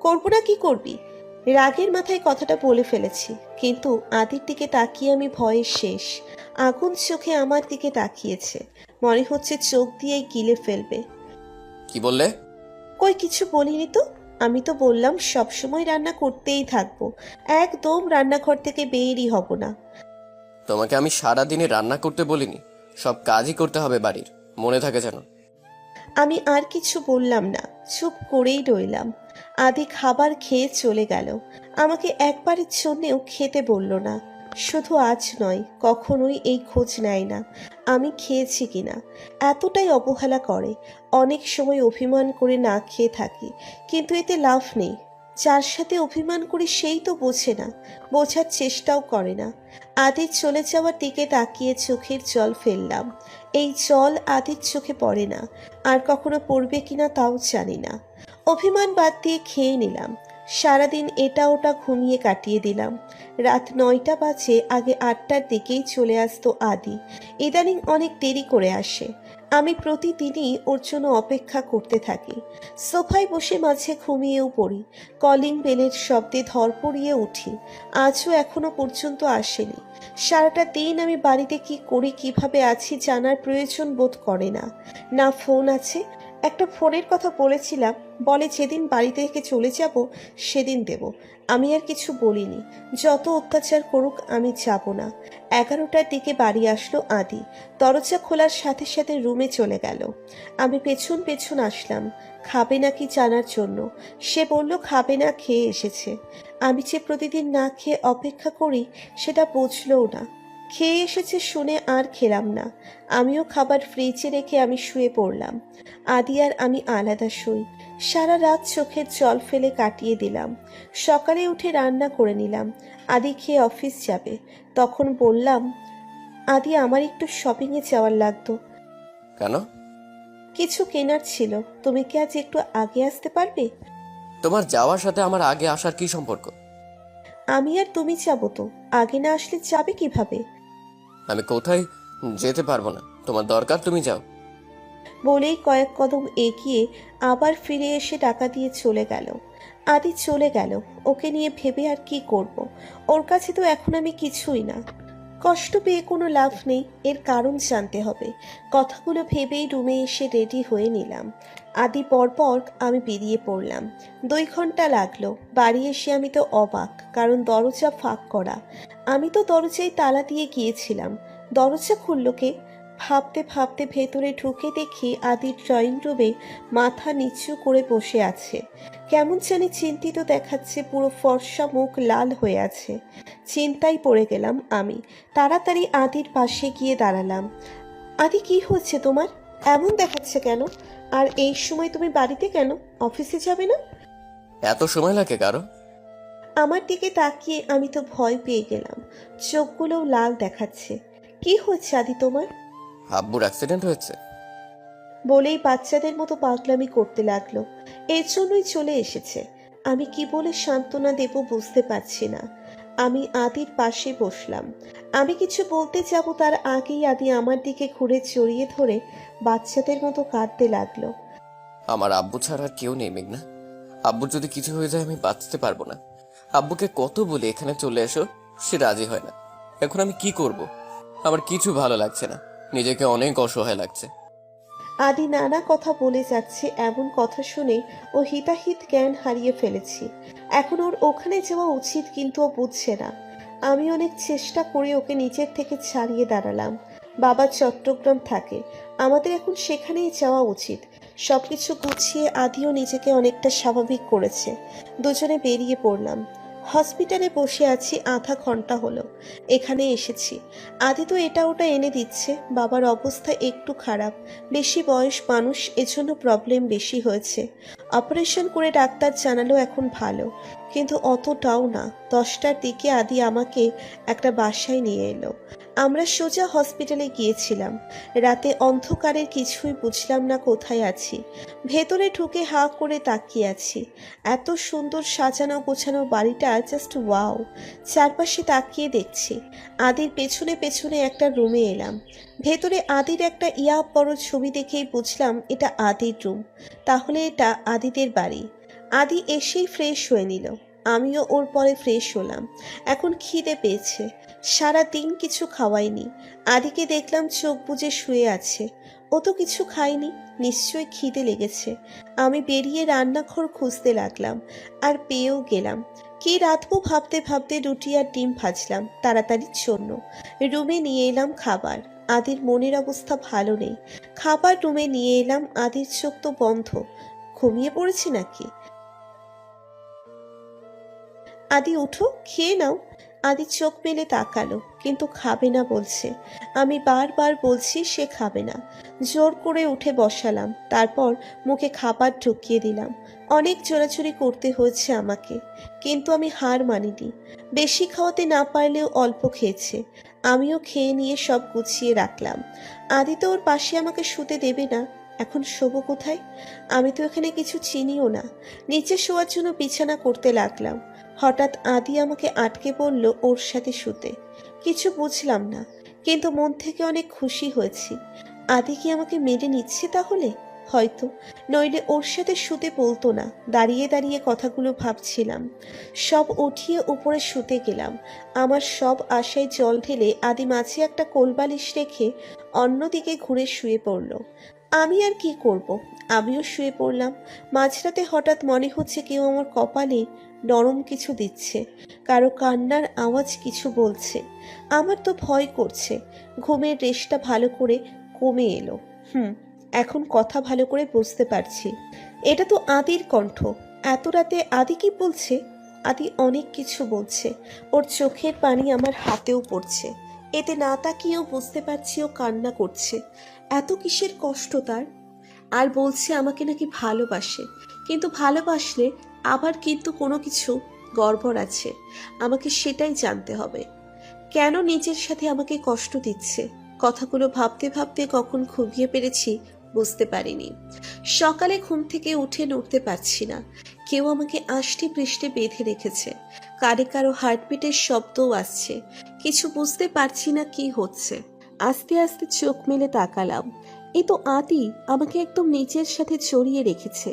করবো না কি করবি? রাগের মাথায় কথাটা বলে ফেলেছি, কিন্তু আদির দিকে তাকিয়ে আমি ভয়ে শেষ। আগুন চোখে আমার দিকে তাকিয়েছে, মনে হচ্ছে চোখ দিয়ে গিলে ফেলবে। কি বললে? কই কিছু বলিনি তো। আমি তো বললাম সবসময় রান্না করতেই থাকবো, একদম রান্নাঘর থেকে বেরই হব না। তোমাকে আমি সারাদিনে রান্না করতে বলিনি, সব কাজই করতে হবে বাড়ির, মনে থাকে যেন। আমি আর কিছু বললাম না, চুপ করেই রইলাম। আদি খাবার খেয়ে চলে গেল, আমাকে একবারের জন্যেও খেতে বলল না। শুধু আজ নয়, কখনোই এই খোঁজ নেয় না আমি খেয়েছি কিনা। এতটাই অবহেলা করে। অনেক সময় অভিমান করে না খেয়ে থাকি, কিন্তু এতে লাভ নেই। যার সাথে অভিমান করি সেই তো বোঝে না, বোঝার চেষ্টাও করে না। আদির চলে যাওয়ার দিকে তাকিয়ে চোখের জল ফেললাম। এই জল আদির চোখে পড়ে না, আর কখনো পড়বে কিনা তাও জানি না। অভিমান বাদ দিয়ে খেয়ে নিলাম। সারাদিন এটা ওটা ঘুমিয়ে কাটিয়ে দিলাম। রাত 9টা বাজে, আগে 8টার দিকেই চলে আসতো আদি। ইদানিং অনেক দেরি করে আসে। আমি প্রতিদিনই ওর জন্য অপেক্ষা করতে থাকি। সোফায় বসে মাঝে ঘুমিয়েও পড়ি। কলিং বেলের শব্দে ধরপড়িয়ে উঠি। আজও এখনো পর্যন্ত আসেনি। সারাটা দিন আমি বাড়িতে কি করি, কিভাবে আছি জানার প্রয়োজন বোধ করে না। না ফোন আছে, একটা ফোনের কথা বলেছিলাম, বলে যেদিন বাড়ি থেকে চলে যাব সেদিন দেব। আমি আর কিছু বলিনি। যত অত্যাচার করুক আমি যাব না। 11টার দিকে বাড়ি আসলো আদি। দরজা খোলার সাথে সাথে রুমে চলে গেল। আমি পেছন পেছন আসলাম, খাবে নাকি জানার জন্য। সে বলল খাবে না, খেয়ে এসেছে। আমি যে প্রতিদিন না খেয়ে অপেক্ষা করি সেটা বুঝলও না। খেয়ে এসেছে শুনে আর খেলাম না। আমিও খাবার ফ্রিজে রেখে আমি শুয়ে পড়লাম। আদি আর আমি আলাদা শুই। সারা রাত চোখের জল ফেলে কাটিয়ে দিলাম। সকালে উঠে রান্না করে নিলাম। আদি খেয়ে অফিস যাবে। তখন বললাম, আদি আমার একটু শপিংয়ে যাওয়ার লাগতো। কেন? কিছু কেনার ছিল। তুমি কি আজ একটু আগে আসতে পারবে? তোমার যাওয়ার সাথে আমার আগে আসার কি সম্পর্ক? আমি আর তুমি যাবো তো, আগে না আসলে যাবে কিভাবে? আমি কোথায় যেতে পারবো না, তোমার দরকার তুমি যাও। বলেই কয়েক কদম এগিয়ে আবার ফিরে এসে টাকা দিয়ে চলে গেল। আদি চলে গেল, ওকে নিয়ে ভেবে আর কি করব। ওর কাছে তো এখন আমি কিছুই না। কষ্ট পেয়ে কোনো লাভ নেই, এর কারণ জানতে হবে। কথাগুলো ভেবেই রুমে এসে রেডি হয়ে নিলাম। আদি পরপর আমি বেরিয়ে পড়লাম। 2 ঘন্টা লাগলো। বাড়ি এসে আমি তো অবাক, কারণ দরজা ফাঁক করা। আমি তো দরজায় তালা দিয়ে গিয়েছিলাম। দরজা খুলল কে? ভাবতে ভাবতে ভেতরে ঢুকে দেখি আদি ড্রয়িং রুমে মাথা নিচু করে বসে আছে। কেমন জানি চিন্তিত দেখাচ্ছে, পুরো ফর্সা মুখ লাল হয়ে আছে। চিন্তায় পড়ে গেলাম আমি। তাড়াতাড়ি আদির পাশে গিয়ে দাঁড়ালাম। আদি কি হচ্ছে তোমার? এমন দেখাচ্ছে কেন? আর এই সময় তুমি বাড়িতে কেন? অফিসে যাবে না? এত সময় লাগে কারো? আমার দিকে তাকিয়ে আমি তো ভয় পেয়ে গেলাম। চোখগুলোও লাল দেখাচ্ছে। কি হচ্ছে আদি তোমার? আব্বুর অ্যাক্সিডেন্ট হয়েছে। বলেই বাচ্চাদের মতো পাগলামি করতে লাগলো। এর জন্যই চলে এসেছে। আমি কি বলে সান্ত্বনা দেব বুঝতে পারছি না। আমি আদির পাশে বসলাম। আমি কিছু বলতে যাব তার আগেই আদি আমার দিকে ঘুরে জড়িয়ে ধরে বাচ্চাদের মতো কাঁদতে লাগলো। আমার আব্বু ছাড়া আর কেউ নেই মেঘনা। আব্বুর যদি কিছু হয়ে যায় আমি বাঁচতে পারবো না। আব্বুকে কত বলে এখানে চলে এসো, সে রাজি হয় না। এখন আমি কি করব? আমার কিছু ভালো লাগছে না, নিজেকে অনেক অসহায় লাগছে। আদি নানা কথা বলে যাচ্ছে, এমন কথা শুনে ও হিতাহিত জ্ঞান হারিয়ে ফেলেছি। এখন ওর ওখানে যাওয়া উচিত, কিন্তু ও বুঝছে না। আমি অনেক চেষ্টা করে ওকে নিজের থেকে ছাড়িয়ে দাঁড়ালাম। বাবা চট্টগ্রাম থাকে, আমাদের এখন সেখানেই যাওয়া উচিত। সবকিছু গুছিয়ে আদিও নিজেকে অনেকটা স্বাভাবিক করেছে। দুজনে বেরিয়ে পড়লাম। হসপিটালে বসে আছি, আধা ঘন্টা হলো এখানে এসেছি। আদি তো এটা ওটা এনে দিচ্ছে। বাবার অবস্থা একটু খারাপ, বেশি বয়স মানুষ, এজন্য প্রবলেম বেশি হয়েছে। অপারেশন করে ডাক্তার জানালো এখন ভালো, কিন্তু অতটাও না। 10টার দিকে আদি আমাকে একটা বাসায় নিয়ে এলো। আমরা সোজা হসপিটালে গিয়েছিলাম। রাতে অন্ধকারের কিছুই বুঝলাম না কোথায় আছি। ভেতরে ঢুকে হাঁ করে তাকিয়ে আছি। এত সুন্দর সাজানো গোছানো বাড়িটা, জাস্ট ওয়াও। চারপাশে তাকিয়ে দেখছি। আদির পেছনে পেছনে একটা রুমে এলাম। ভেতরে আদির একটা বড় ছবি দেখেই বুঝলাম এটা আদির রুম। তাহলে এটা আদিদের বাড়ি। আদি এসেই ফ্রেশ হয়ে নিল, আমিও ওর পরে ফ্রেশ হলাম। এখন খিদে পেয়েছে, সারা দিন কিছু খাওয়াইনি। আদিকে দেখলাম চোখ বুজে শুয়ে আছে, ও তো কিছু খায়নি, নিশ্চয়ই খিদে লেগেছে। আমি বেরিয়ে রান্নাঘর খুঁজতে লাগলাম, আর পেয়েও গেলাম। কি রাঁধবো ভাবতে ভাবতে রুটি আর ডিম ভাজলাম তাড়াতাড়ির জন্য। রুমে নিয়ে এলাম খাবার। আদির মনের অবস্থা ভালো নেই। খাবার রুমে নিয়ে এলাম, আদির চোখ তো বন্ধ, ঘুমিয়ে পড়েছে নাকি? আদি উঠো, খেয়ে নাও। আদি চোখ মেলে তাকালো, কিন্তু খাবে না বলছে। আমি বারবার বলছি সে খাবে না। জোর করে উঠে বসালাম, তারপর মুখে খাবার ঢুকিয়ে দিলাম। অনেক চোরাচুরি করতে হয়েছে আমাকে, কিন্তু আমি হার মানিনি। বেশি খাওয়াতে না পারলেও অল্প খেয়েছে। আমিও খেয়ে নিয়ে সব গুছিয়ে রাখলাম। আদি তো ওর পাশে আমাকে শুতে দেবে না, এখন শোবো কোথায়? আমি তো এখানে কিছু চিনিও না। নিচে শোয়ার জন্য বিছানা করতে লাগলাম। হঠাৎ আদি আমাকে আটকে বলল ওর সাথে শুতে। কিছু বুঝলাম না, কিন্তু মন থেকে অনেক খুশি হয়েছি। আদি কি আমাকে মেনে নিচ্ছে তাহলে? হয়তো, নইলে ওর সাথে শুতে বলতো না। দাঁড়িয়ে দাঁড়িয়ে কথাগুলো ভাবছিলাম। সব উঠিয়ে উপরে শুতে গেলাম। আমার সব আশায় জল ঢেলে আদি মাঝে একটা কোলবালিশ রেখে অন্যদিকে ঘুরে শুয়ে পড়ল। আমি আর কি করব, আমিও শুয়ে পড়লাম। মাঝরাতে হঠাৎ মনে হচ্ছে কেউ আমার কপালে নরম কিছু দিচ্ছে, কারো কান্নার আওয়াজ কিছু বলছে। আমার তো ভয় করছে। ঘুমের রেশটা ভালো করে কমে এলো। এখন কথা ভালো করে বুঝতে পারছি। এটা তো আদির কণ্ঠ। এত রাতে আদি কি বলছে? আদি অনেক কিছু বলছে। ওর চোখের পানি আমার হাতেও পড়ছে। এতে না তাকিয়েও বুঝতে পারছি ও কান্না করছে। এত কিসের কষ্ট তার? আর বলছে আমাকে নাকি ভালোবাসে, কিন্তু ভালোবাসলে আবার কিন্তু কোনো কিছু গড়বড় আছে। আমাকে সেটাই জানতে হবে। কেন নিজের সাথে আমাকে কষ্ট দিচ্ছে? কথাগুলো ভাবতে ভাবতে কখন ঘুমিয়ে পেরেছি বুঝতে পারিনি। সকালে ঘুম থেকে উঠে নড়তে পারছি না। কেউ আমাকে আষ্টে পৃষ্ঠে বেঁধে রেখেছে। কারে কারো হার্টবিটের শব্দও আসছে। কিছু বুঝতে পারছি না কি হচ্ছে। আস্তে আস্তে চোখ মেলে তাকালাম। এই তো আদি আমাকে একদম নিজের সাথে জড়িয়ে রেখেছে।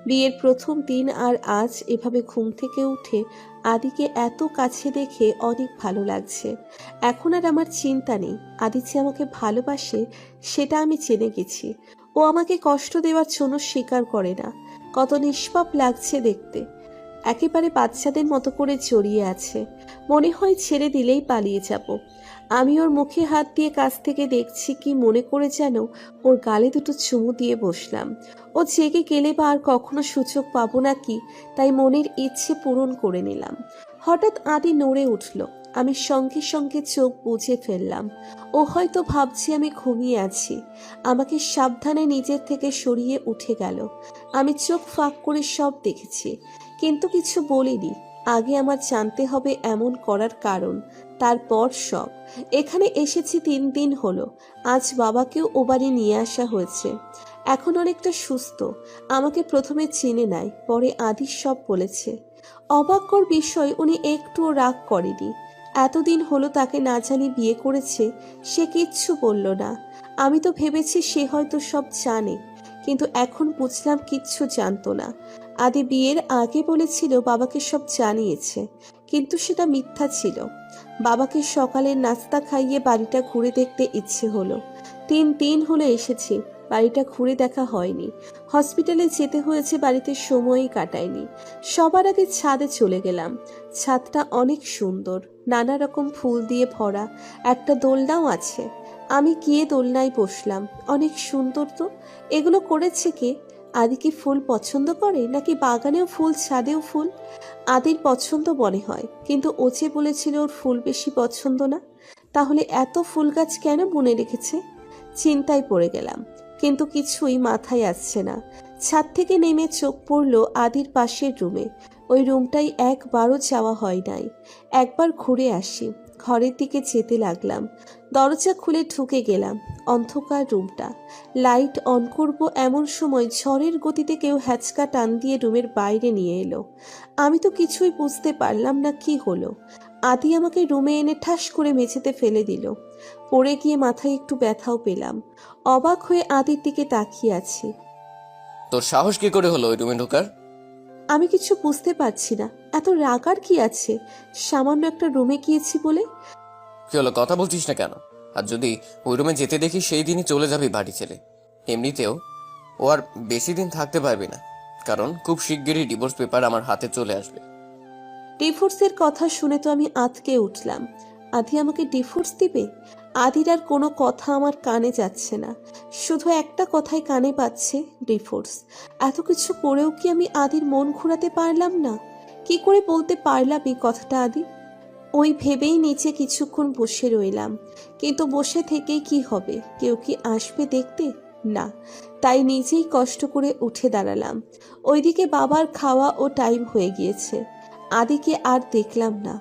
বিয়ের প্রথম দিন আর আজ এভাবে ঘুম থেকে উঠে আদিকে এত কাছে দেখে অনেক ভালো লাগছে। এখন আর আমার চিন্তা নেই। আদি যে আমাকে ভালোবাসে সেটা আমি জেনে গেছি। ও আমাকে কষ্ট দেওয়ার জন্য স্বীকার করে না। কত নিষ্পাপ লাগছে দেখতে। একেবারে বাচ্চাদের মতো করে জড়িয়ে আছে। মনে হয় ছেড়ে দিলেই পালিয়ে যাব। আমি ওর মুখে হাত দিয়ে কাছ থেকে দেখছি, কি মনে করে যেন ওর গালে দুটো চুমু দিয়ে বসলাম। ও জেগে গেলে বা আর কখনো সুযোগ পাবো নাকি, তাই মনের ইচ্ছে পূরণ করে নিলাম। হঠাৎ আদি নড়ে উঠল। আমি সঙ্গে সঙ্গে চোখ বুজে ফেললাম। ও হয়তো ভাবছি আমি ঘুমিয়ে আছি। আমাকে সাবধানে নিজের থেকে সরিয়ে উঠে গেল। আমি চোখ ফাঁক করে সব দেখেছি, কিন্তু কিছু বলিনি। আগে আমার জানতে হবে এমন করার কারণ, তারপর সব। এখানে এসেছি 3 দিন হলো। আজ বাবাকেও ও বাড়ি নিয়ে আসা হয়েছে। এখন অনেকটা সুস্থ। আমাকে প্রথমে চিনে নাই, পরে আদি সব বলেছে। অবাককর বিষয়, উনি একটুও রাগ করেনি। এতদিন হলো তাকে না জানি বিয়ে করেছে, সে কিচ্ছু বলল না। আমি তো ভেবেছি সে হয়তো সব জানে, কিন্তু এখন বুঝলাম কিচ্ছু জানতো না। আদি বিয়ের আগে বলেছিল বাবাকে সব জানিয়েছে, কিন্তু সেটা মিথ্যা ছিল। বাবাকে সকালের নাস্তা খাইয়ে বাড়িটা ঘুরে দেখতে ইচ্ছে হলো। 3 দিন হলো এসেছি, বাড়িটা ঘুরে দেখা হয়নি। হসপিটালে যেতে হয়েছে, বাড়িতে সময়ই কাটায়নি। সবার আগে ছাদে চলে গেলাম। ছাদটা অনেক সুন্দর, নানা রকম ফুল দিয়ে ভরা, একটা দোলনাও আছে। আমি গিয়ে দোলনায় বসলাম। অনেক সুন্দর তো। এগুলো করেছে কে? আদি কি ফুল পছন্দ করে, নাকি বাগানেও ফুল ছাদেও ফুল? আদির পছন্দ মনে হয়, কিন্তু ও যে বলেছিল ওর ফুল বেশি পছন্দ না। তাহলে এত ফুল গাছ কেন বুনে রেখেছে? চিন্তায় পড়ে গেলাম, কিন্তু কিছুই মাথায় আসছে না। ছাদ থেকে নেমে চোখ পড়ল আদির পাশের রুমে। ওই রুমটাই একবারও যাওয়া হয় নাই। একবার ঘুরে আসি। ঘরের দিকে যেতে লাগলাম। দরজা খুলে ঢুকে গেলাম। অন্ধকার রুমটা। লাইট অন করব এমন সময় ঝড়ের গতিতে কেউ হ্যাচকা টান দিয়ে রুমের বাইরে নিয়ে এলো। আমি তো কিছুই বুঝতে পারলাম না কি হলো। আদি আমাকে রুমে এনে ঠাস করে মেঝেতে ফেলে দিল। পড়ে গিয়ে মাথায় একটু ব্যথাও পেলাম। অবাক হয়ে আদির দিকে তাকিয়ে আছি। তোর সাহস কি করে হলো ওই রুমে ঢোকার? আমি কিছু বুঝতে পারছি না। এত রাগার কি আছে? সামান্য একটা রুমে গিয়েছি বলে। কি হলো, কথা বলছিস না কেন? আর যদি ওই রুমে যেতে দেখি সেই দিনই চলে যাবি বাড়ি ছেড়ে। এমনিতেও ও আর বেশি দিন থাকতে পারবি না, কারণ খুব শিগগিরই ডিভোর্স পেপার আমার হাতে চলে আসবে। ডিভোর্সের কথা শুনে তো আমি আঁতকে উঠলাম। আদি আমাকে ডিভোর্স দিবে? আদির আর কোনো কথা আমার কানে যাচ্ছে না। শুধু একটা কথাই কানে পাচ্ছে, ডিভোর্স। এত কিছু করেও কি আমি আদির মন ঘোরাতে পারলাম না? কি করে বলতে পারলাম এই কথাটা আদি? ওই ভেবেই নিচে কিছুক্ষণ বসে রইলাম। কিন্তু বসে থেকেই কি হবে? কেউ কি আসবে দেখতে? না। তাই নিজেই কষ্ট করে উঠে দাঁড়ালাম। ওইদিকে বাবার খাওয়া ও টাইম হয়ে গিয়েছে। আদিকে আর দেখলাম না।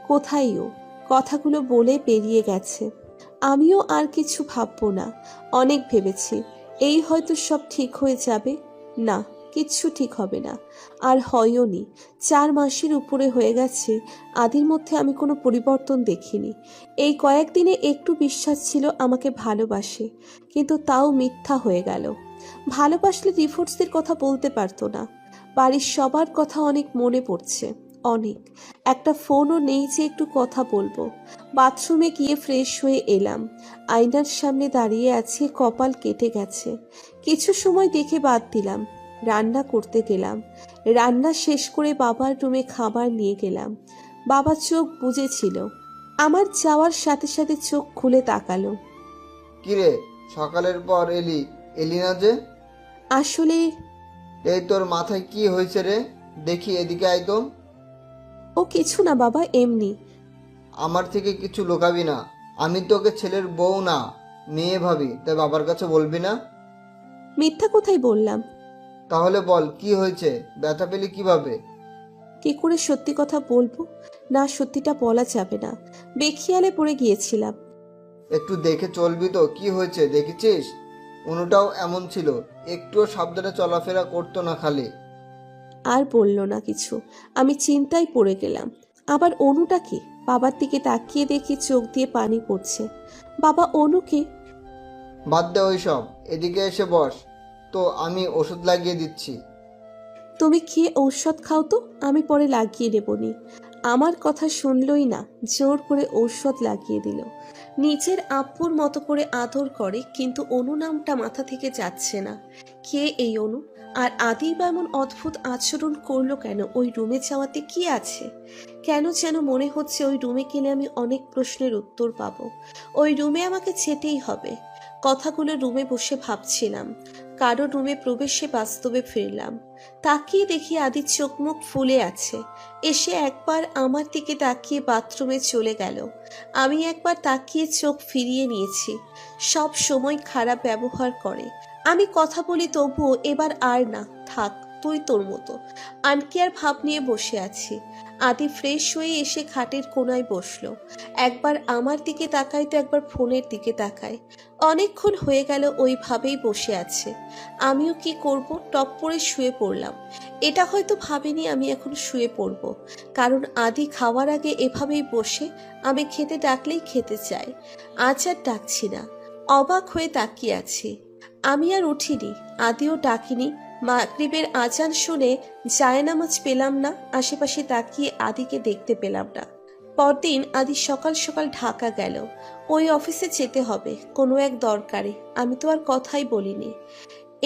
কোথায় ও? কথাগুলো বলে বেরিয়ে গেছে। আমিও আর কিছু ভাববো না। অনেক ভেবেছি, এই হয়তো সব ঠিক হয়ে যাবে। না, কিচ্ছু ঠিক হবে না। আর হয়ও নি। 4 মাসের উপরে হয়ে গেছে। আদির মধ্যে আমি কোনো পরিবর্তন দেখিনি। এই কয়েকদিনে একটু বিশ্বাস ছিল আমাকে ভালোবাসে, কিন্তু তাও মিথ্যা হয়ে গেল। ভালোবাসলে ডিভোর্সের কথা বলতে পারতো না। বাড়ির সবার কথা অনেক মনে পড়ছে, অনেক। একটা ফোনও নেই যে একটু কথা বলবো। বাথরুমে গিয়ে ফ্রেশ হয়ে এলাম। আয়নার সামনে দাঁড়িয়ে আছি, কপাল কেটে গেছে। কিছু সময় দেখে বাদ দিলাম। রান্না করতে গেলাম। রান্না শেষ করে বাবার রুমে খাবার নিয়ে গেলাম। বাবা চোখ বুজেছিল। আমার যাওয়ার সাথে সাথে চোখ খুলে তাকালো। কিরে, সকালের পর এলি না যে? আসলে এই তোর মাথায় কি হয়েছে রে? দেখি এদিকে আয় তো। ও কিছু না বাবা, এমনি। আমার থেকে কিছু লুকাবি না। আমি তোকে ছেলের বউ না, মেয়ে ভাবি, তাই বাবার কাছে বলবি না? মিথ্যা কোথায় বললাম? তাহলে বল কি হয়েছে? ব্যথা পেলি কিভাবে? কি করে সত্যি কথা বলবো? না, সত্যিটা বলা যাবে না। বেখিয়ালে পড়ে গিয়েছিলাম। একটু দেখে চলবি তো, কি হয়েছে দেখেছিস? অনুটাও এমন ছিল, একটুও সাবধানে চলাফেরা করতো না খালি। আর বলল না কিছু। আমি চিন্তায় পড়ে গেলাম। আবার অনুটা কি? বাবার দিকে তাকিয়ে দেখি চোখ দিয়ে পানি পড়ছে। বাবা, অনুকে? বাদ দে ওইসব, এদিকে এসে বস। তো আমি ওষুধ লাগিয়ে দিচ্ছি। তুমি খেয়ে ঔষধ খাও তো, আমি পরে লাগিয়ে নেবনি। আমার কথা শুনলই না, জোর করে ঔষধ লাগিয়ে দিল। নিজের আব্বুর মতো করে আদর করে, কিন্তু অনু নামটা মাথা থেকে যাচ্ছে না। কে এই অনু? আর আদি বা এমন অদ্ভুত আচরণ করলো কেন? ওই রুমে যাওয়াতে কি আছে? কেন যেন মনে হচ্ছে ওই রুমে গেলে আমি অনেক প্রশ্নের উত্তর পাবো। ওই রুমে আমাকে যেতেই হবে। কথাগুলো রুমে বসে ভাবছিলাম। কারো রুমে প্রবেশে বাস্তবে ফিরলাম। তাকিয়ে দেখি আদির চোখ মুখ ফুলে আছে। এসে একবার আমার দিকে তাকিয়ে বাথরুমে চলে গেল। আমি একবার তাকিয়ে চোখ ফিরিয়ে নিয়েছি। সব সময় খারাপ ব্যবহার করে। আমি কথা বলি তবুও এবার আর না, থাক তুই তোর মতো। আনকেয়ার ভাব নিয়ে বসে আছি। আদি ফ্রেশ হয়ে এসে খাটের কোনায় বসলো। একবার আমার দিকে তাকায় তো একবার ফোনের দিকে তাকায়। অনেকক্ষণ হয়ে গেল ওইভাবেই বসে আছে। আমিও কি করব, টপ করে শুয়ে পড়লাম। এটা হয়তো ভাবিনি আমি এখন শুয়ে পড়ব, কারণ আদি খাওয়ার আগে এভাবেই বসে আমি খেতে ডাকলেই খেতে চাই। আজ আর ডাকছি না, অবাক হয়ে তাকিয়ে আছি। আমি আর উঠিনি, আদিও ডাকিনি। মাগরিবের আজান শুনে জায়নামাজ পেলাম না, আশেপাশে তাকিয়ে আদিকে দেখতে পেলাম না। পরদিন আদি সকাল সকাল ঢাকা গেল। ওই অফিসে যেতে হবে কোনো এক দরকারে। আমি তো আর কথাই বলিনি।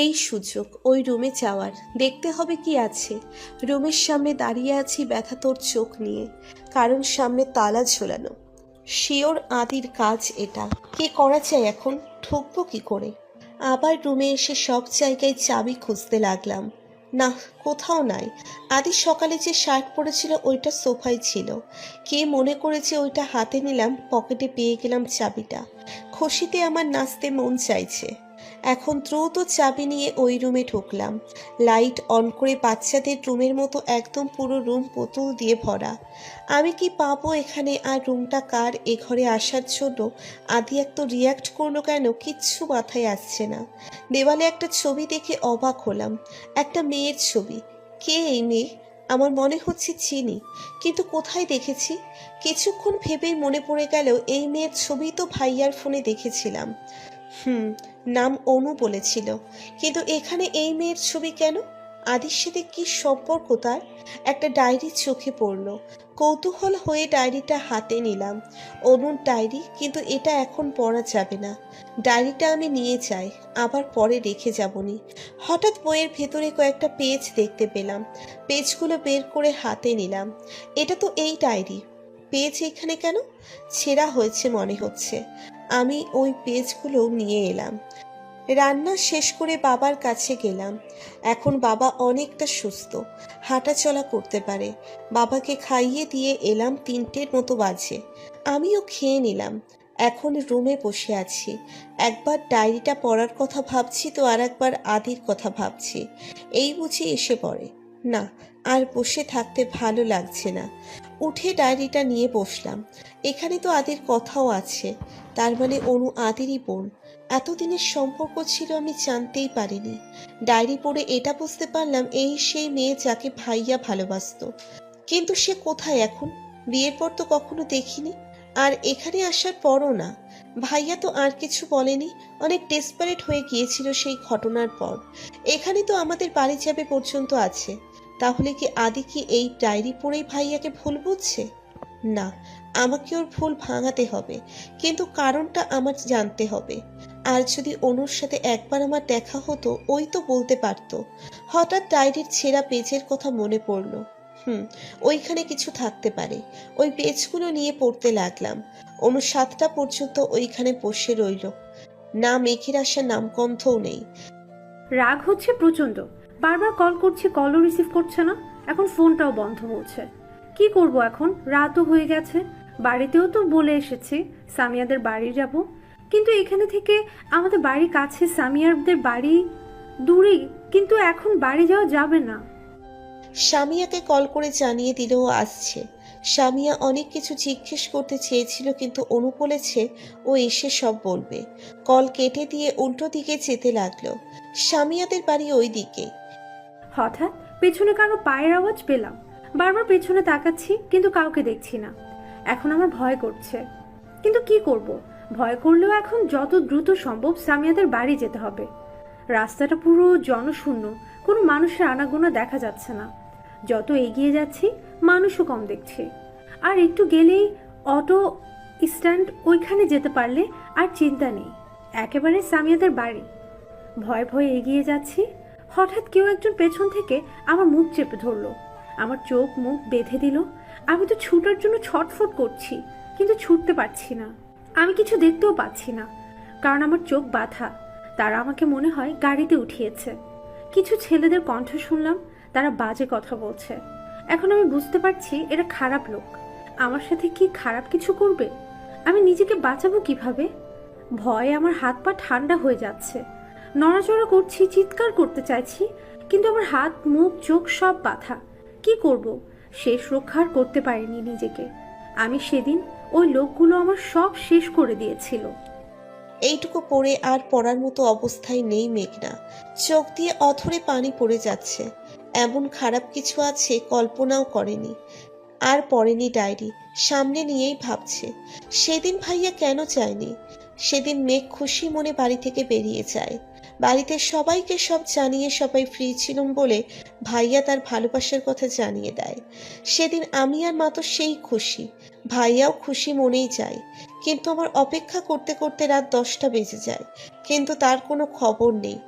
এই সুযোগ ওই রুমে যাওয়ার, দেখতে হবে কি আছে। রুমের সামনে দাঁড়িয়ে আছি ব্যথাতোর চোখ নিয়ে, কারণ সামনে তালা ঝোলানো। শিওর আদির কাজ এটা। কি করা চাই এখন? ঢুকবো কি করে? আবার রুমে এসে সব জায়গায় চাবি খুঁজতে লাগলাম। না, কোথাও নাই। আদি সকালে যে শার্ট পরেছিল ওইটা সোফায় ছিল। কে মনে করেছে ওইটা হাতে নিলাম, পকেটে পেয়ে গেলাম চাবিটা। খুশিতে আমার নাচতে মন চাইছে। এখন দ্রুত চাবি নিয়ে ওই রুমে ঢুকলাম। লাইট অন করে বাচ্চাদের রুমের মতো একদম পুরো রুম পুতুল দিয়ে ভরা। আমি কি পাবো এখানে? আর রুমটা কার? এ ঘরে আসার জন্য আদি এত রিয়াক্ট করলো কেন? কিচ্ছু মাথায় আসছে না। দেওয়ালে একটা ছবি দেখে অবাক হলাম। একটা মেয়ের ছবি। কে এই মেয়ে? আমার মনে হচ্ছে চিনি, কিন্তু কোথায় দেখেছি? কিছুক্ষণ ভেবেই মনে পড়ে গেল এই মেয়ের ছবি তো ভাইয়ার ফোনে দেখেছিলাম। নাম অনু বলেছিল, কিন্তু এখানে এই মেয়ের ছবি কেন? আদির সাথে কি সম্পর্ক তার? একটা ডায়েরি চোখে পড়লো। কৌতূহল হয়ে ডায়েরিটা হাতে নিলাম। অনুর ডায়েরি, কিন্তু এটা এখন পড়া যাবে না। ডায়েরিটা আমি নিয়ে যাই, আবার পরে রেখে যাবনি। হঠাৎ বইয়ের ভেতরে কয়েকটা পেজ দেখতে পেলাম। পেজগুলো বের করে হাতে নিলাম। এটা তো এই ডায়েরি। পেজ এখানে কেন? ছেঁড়া হয়েছে মনে হচ্ছে। আমি ওই পেজগুলো নিয়ে এলাম। রান্না শেষ করে বাবার কাছে গেলাম। এখন বাবা অনেকটা সুস্থ, হাঁটা চলা করতে পারে। বাবাকে খাইয়ে দিয়ে এলাম, 3টের মতো বাজে। আমিও খেয়ে নিলাম। এখন রুমে বসে আছি। একবার ডায়েরিটা পড়ার কথা ভাবছি তো আর একবার আদির কথা ভাবছি। এই বুঝি এসে পড়ে। না, আর বসে থাকতে ভালো লাগছে না। উঠে ডায়েরিটা নিয়ে বসলাম। এখানে তো আদির কথাও আছে। তার মানে অনু আদিরই বোন। এতদিনের সম্পর্ক ছিল আমি জানতেই পারিনি। ডায়েরি পড়ে এটা বুঝতে পারলাম এই সেই মেয়ে যাকে ভাইয়া ভালোবাসতো। কিন্তু সে কোথায় এখন? বিয়ের পর তো কখনো দেখিনি, আর এখানে আসার পরও না। ভাইয়া তো আর কিছু বলেনি। অনেক ডেসপারেট হয়ে গিয়েছিল সেই ঘটনার পর। এখানে তো আমাদের বাড়ি যাবে পর্যন্ত আছে। তাহলে কি আদি কি এই ডায়েরি পড়েই ভাইয়াকে ভুল বুঝছে? না, আমাকে ওর ভুল ভাঙাতে হবে, কিন্তু কারণটা আমার জানতে হবে। আর যদি অনুর সাথে একবার আমার দেখা হতো, ওই তো বলতে পারতো। হঠাৎ ডায়েরির ছেঁড়া পেজের কথা মনে পড়লো। ওইখানে কিছু থাকতে পারে। ওই পেজগুলো নিয়ে পড়তে লাগলাম। অনু 7টা পর্যন্ত ওইখানে বসে রইল। না মেঘের আসার নামগন্ধও নেই। রাগ হচ্ছে প্রচন্ড। বারবার কল করছি, কলও রিসিভ করছে না। এখন ফোনটাও বন্ধ বলছে। কি করব এখন? রাতও হয়ে গেছে। বাড়িতেও তো বলে এসেছি সামিয়াদের বাড়ি যাব, কিন্তু এখানে থেকে আমাদের বাড়ির কাছে সামিয়াদের বাড়ি দূরেই, কিন্তু এখন বাড়ি যাওয়া যাবে না। সামিয়াকে কল করে জানিয়ে দিলেও আসছে। সামিয়া অনেক কিছু জিজ্ঞেস করতে চেয়েছিল, কিন্তু অনু বলেছে ও এসে সব বলবে। কল কেটে দিয়ে উল্টো দিকে যেতে লাগলো। সামিয়াদের বাড়ি ওই দিকে। হঠাৎ পেছনে কারো পায়ের আওয়াজ পেলাম। বারবার পেছনে তাকাচ্ছি, কিন্তু কাউকে দেখছি না। এখন আমার ভয় করছে, কিন্তু কি করব? ভয় করলেও এখন যত দ্রুত সম্ভব সামিয়াদের বাড়ি যেতে হবে। রাস্তাটা পুরো জনশূন্য, কোনো মানুষের আনাগোনা দেখা যাচ্ছে না। যত এগিয়ে যাচ্ছি মানুষও কম দেখছি। আর একটু গেলেই অটো স্ট্যান্ড, ওইখানে যেতে পারলে আর চিন্তা নেই। একেবারে সামিয়াদের বাড়ি। ভয়ে ভয়ে এগিয়ে যাচ্ছি। হঠাৎ কেউ একজন পেছন থেকে আমার মুখ চেপে ধরলো। আমার চোখ মুখ বেঁধে দিল। আমি তো ছুটার জন্য ছটফট করছি, কিন্তু ছুটতে পারছি না। আমি কিছু দেখতেও পাচ্ছি না, কারণ আমার চোখ বাঁধা। তারা আমাকে মনে হয় গাড়িতে উঠিয়েছে। কিছু ছেলেদের কণ্ঠ শুনলাম, তারা বাজে কথা বলছে। এখন আমি বুঝতে পারছি এরা খারাপ লোক। আমার সাথে কি খারাপ কিছু করবে? আমি নিজেকে বাঁচাবো কিভাবে? ভয়ে আমার হাত পা ঠান্ডা হয়ে যাচ্ছে। নড়াচড়া করছি, চিৎকার করতে চাইছি, কিন্তু আমার হাত মুখ চোখ সব বাঁধা। কি করব? শেষ রক্ষা আর করতে পারিনি নিজেকে। আমি সেদিন ওই লোকগুলো আমার সব শেষ করে দিয়েছিল। এইটুকু পড়ে আর পড়ার মতো অবস্থায় নেই মেঘনা। চোখ দিয়ে অথরে পানি পড়ে যাচ্ছে। এমন খারাপ কিছু আছে কল্পনাও করেনি। আর পড়েনি ডায়েরি, সামনে নিয়েই ভাবছে সেদিন ভাইয়া কেন চায়নি। সেদিন মেঘ খুশি মনে বাড়ি থেকে বেরিয়ে যায়। বাড়িতে সবাইকে সব জানিয়ে সবাই ফ্রি ছিলাম বলে ভাইয়া তার ভালোবাসার কথা জানিয়ে দেয়। সেদিন আমি আর মা তো সেই খুশি, ভাইয়াও খুশি মনেই যায়। কিন্তু আমার অপেক্ষা করতে করতে রাত 10টা বেজে যায়, কিন্তু তার কোনো খবর নেই,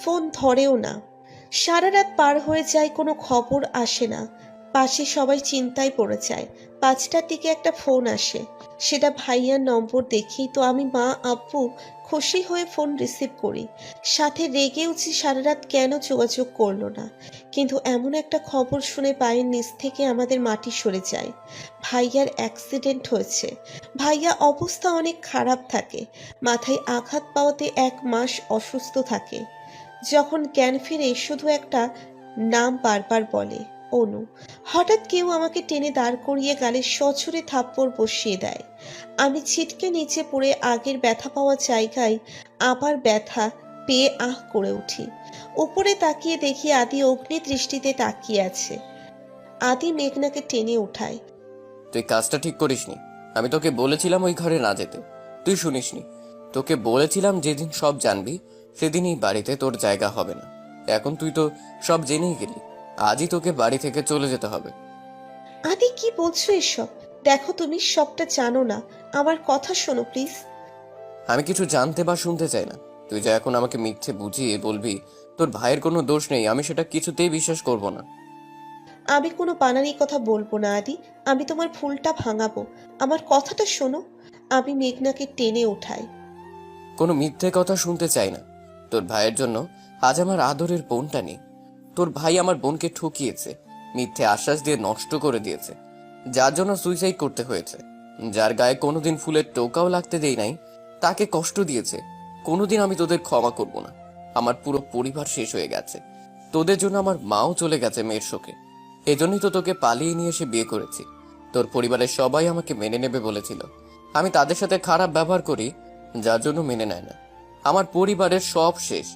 ফোন ধরেও না। সারা রাত পার হয়ে যায়, কোনো খবর আসে না। পাশে সবাই চিন্তায় পড়ে যায়। 5টার দিকে একটা ফোন আসে, সেটা ভাইয়ার নম্বর দেখেই তো আমি মা আব্বু খুশি হয়ে ফোন রিসিভ করি, সাথে রেগেও যে সারা রাত কেন যোগাযোগ করলো না। কিন্তু এমন একটা খবর শুনে পায়ের নিচ থেকে আমাদের মাটি সরে যায়। ভাইয়ার অ্যাক্সিডেন্ট হয়েছে। ভাইয়া অবস্থা অনেক খারাপ থাকে, মাথায় আঘাত পাওয়াতে 1 মাস অসুস্থ থাকে। যখন জ্ঞান ফিরে শুধু একটা নাম বারবার বলে, অনু। হঠাৎ কেউ আমাকে টেনে দাঁড় করিয়ে গালে সজোরে থাপ্পড় বসিয়ে দেয়। আমি ছিটকে নিচে পড়ে আগের ব্যথা পাওয়া জায়গায় আবার ব্যথা পেয়ে আহ করে উঠি। উপরে তাকিয়ে দেখি আদি অগ্নি দৃষ্টিতে তাকিয়ে আছে। আদি মেঘনাকে টেনে উঠায়। তুই কাজটা ঠিক করিসনি। আমি তোকে বলেছিলাম ওই ঘরে না যেতে, তুই শুনিসনি। তোকে বলেছিলাম যেদিন সব জানবি সেদিনই বাড়িতে তোর জায়গা হবে না। এখন তুই তো সব জেনেই গেলি, আজই তোকে বাড়ি থেকে চলে যেতে হবে। আদি কি বলছো এসব? দেখো তুমি সবটা জানো না, আমার কথা শোনো প্লিজ। আমি কিছু জানতে বা শুনতে চাই না। তুই যে এখন আমাকে মিথ্যে বুঝিয়ে বলবি তোর ভাইয়ের কোনো দোষ নেই, আমি সেটা কিছুতেই বিশ্বাস করব না। আমি কোনো বানানি কথা বলবো না আদি, আমি তোমার ভুলটা ভাঙাবো, আমার কথাটা শোনো। আমি মেঘনাকে টেনে উঠাই। কোনো মিথ্যে কথা শুনতে চাই না। তোর ভাইয়ের জন্য আজ আমার আদরের বোনটা নেই। তোর ভাই আমার বোনকে ঠকিয়েছে, মিথ্যে আশ্বাস দিয়ে নষ্ট করে দিয়েছে, যার জন্য সুইসাইড করতে হয়েছে। যার গায়ে কোনোদিন ফুলের টোকাও লাগতে দেই নাই, তাকে কষ্ট দিয়েছে। কোনোদিন আমি তোদের ক্ষমা করব না। আমার পুরো পরিবার শেষ হয়ে গেছে, তোদের জন্য আমার মাও চলে গেছে মেয়ের শোকে। এজন্যই তো তোকে পালিয়ে নিয়ে এসে বিয়ে করেছি। তোর পরিবারের সবাই আমাকে মেনে নেবে বলেছিল, আমি তাদের সাথে খারাপ ব্যবহার করি, যার জন্য মেনে নেয় না। আমার পরিবারের সব শেষ।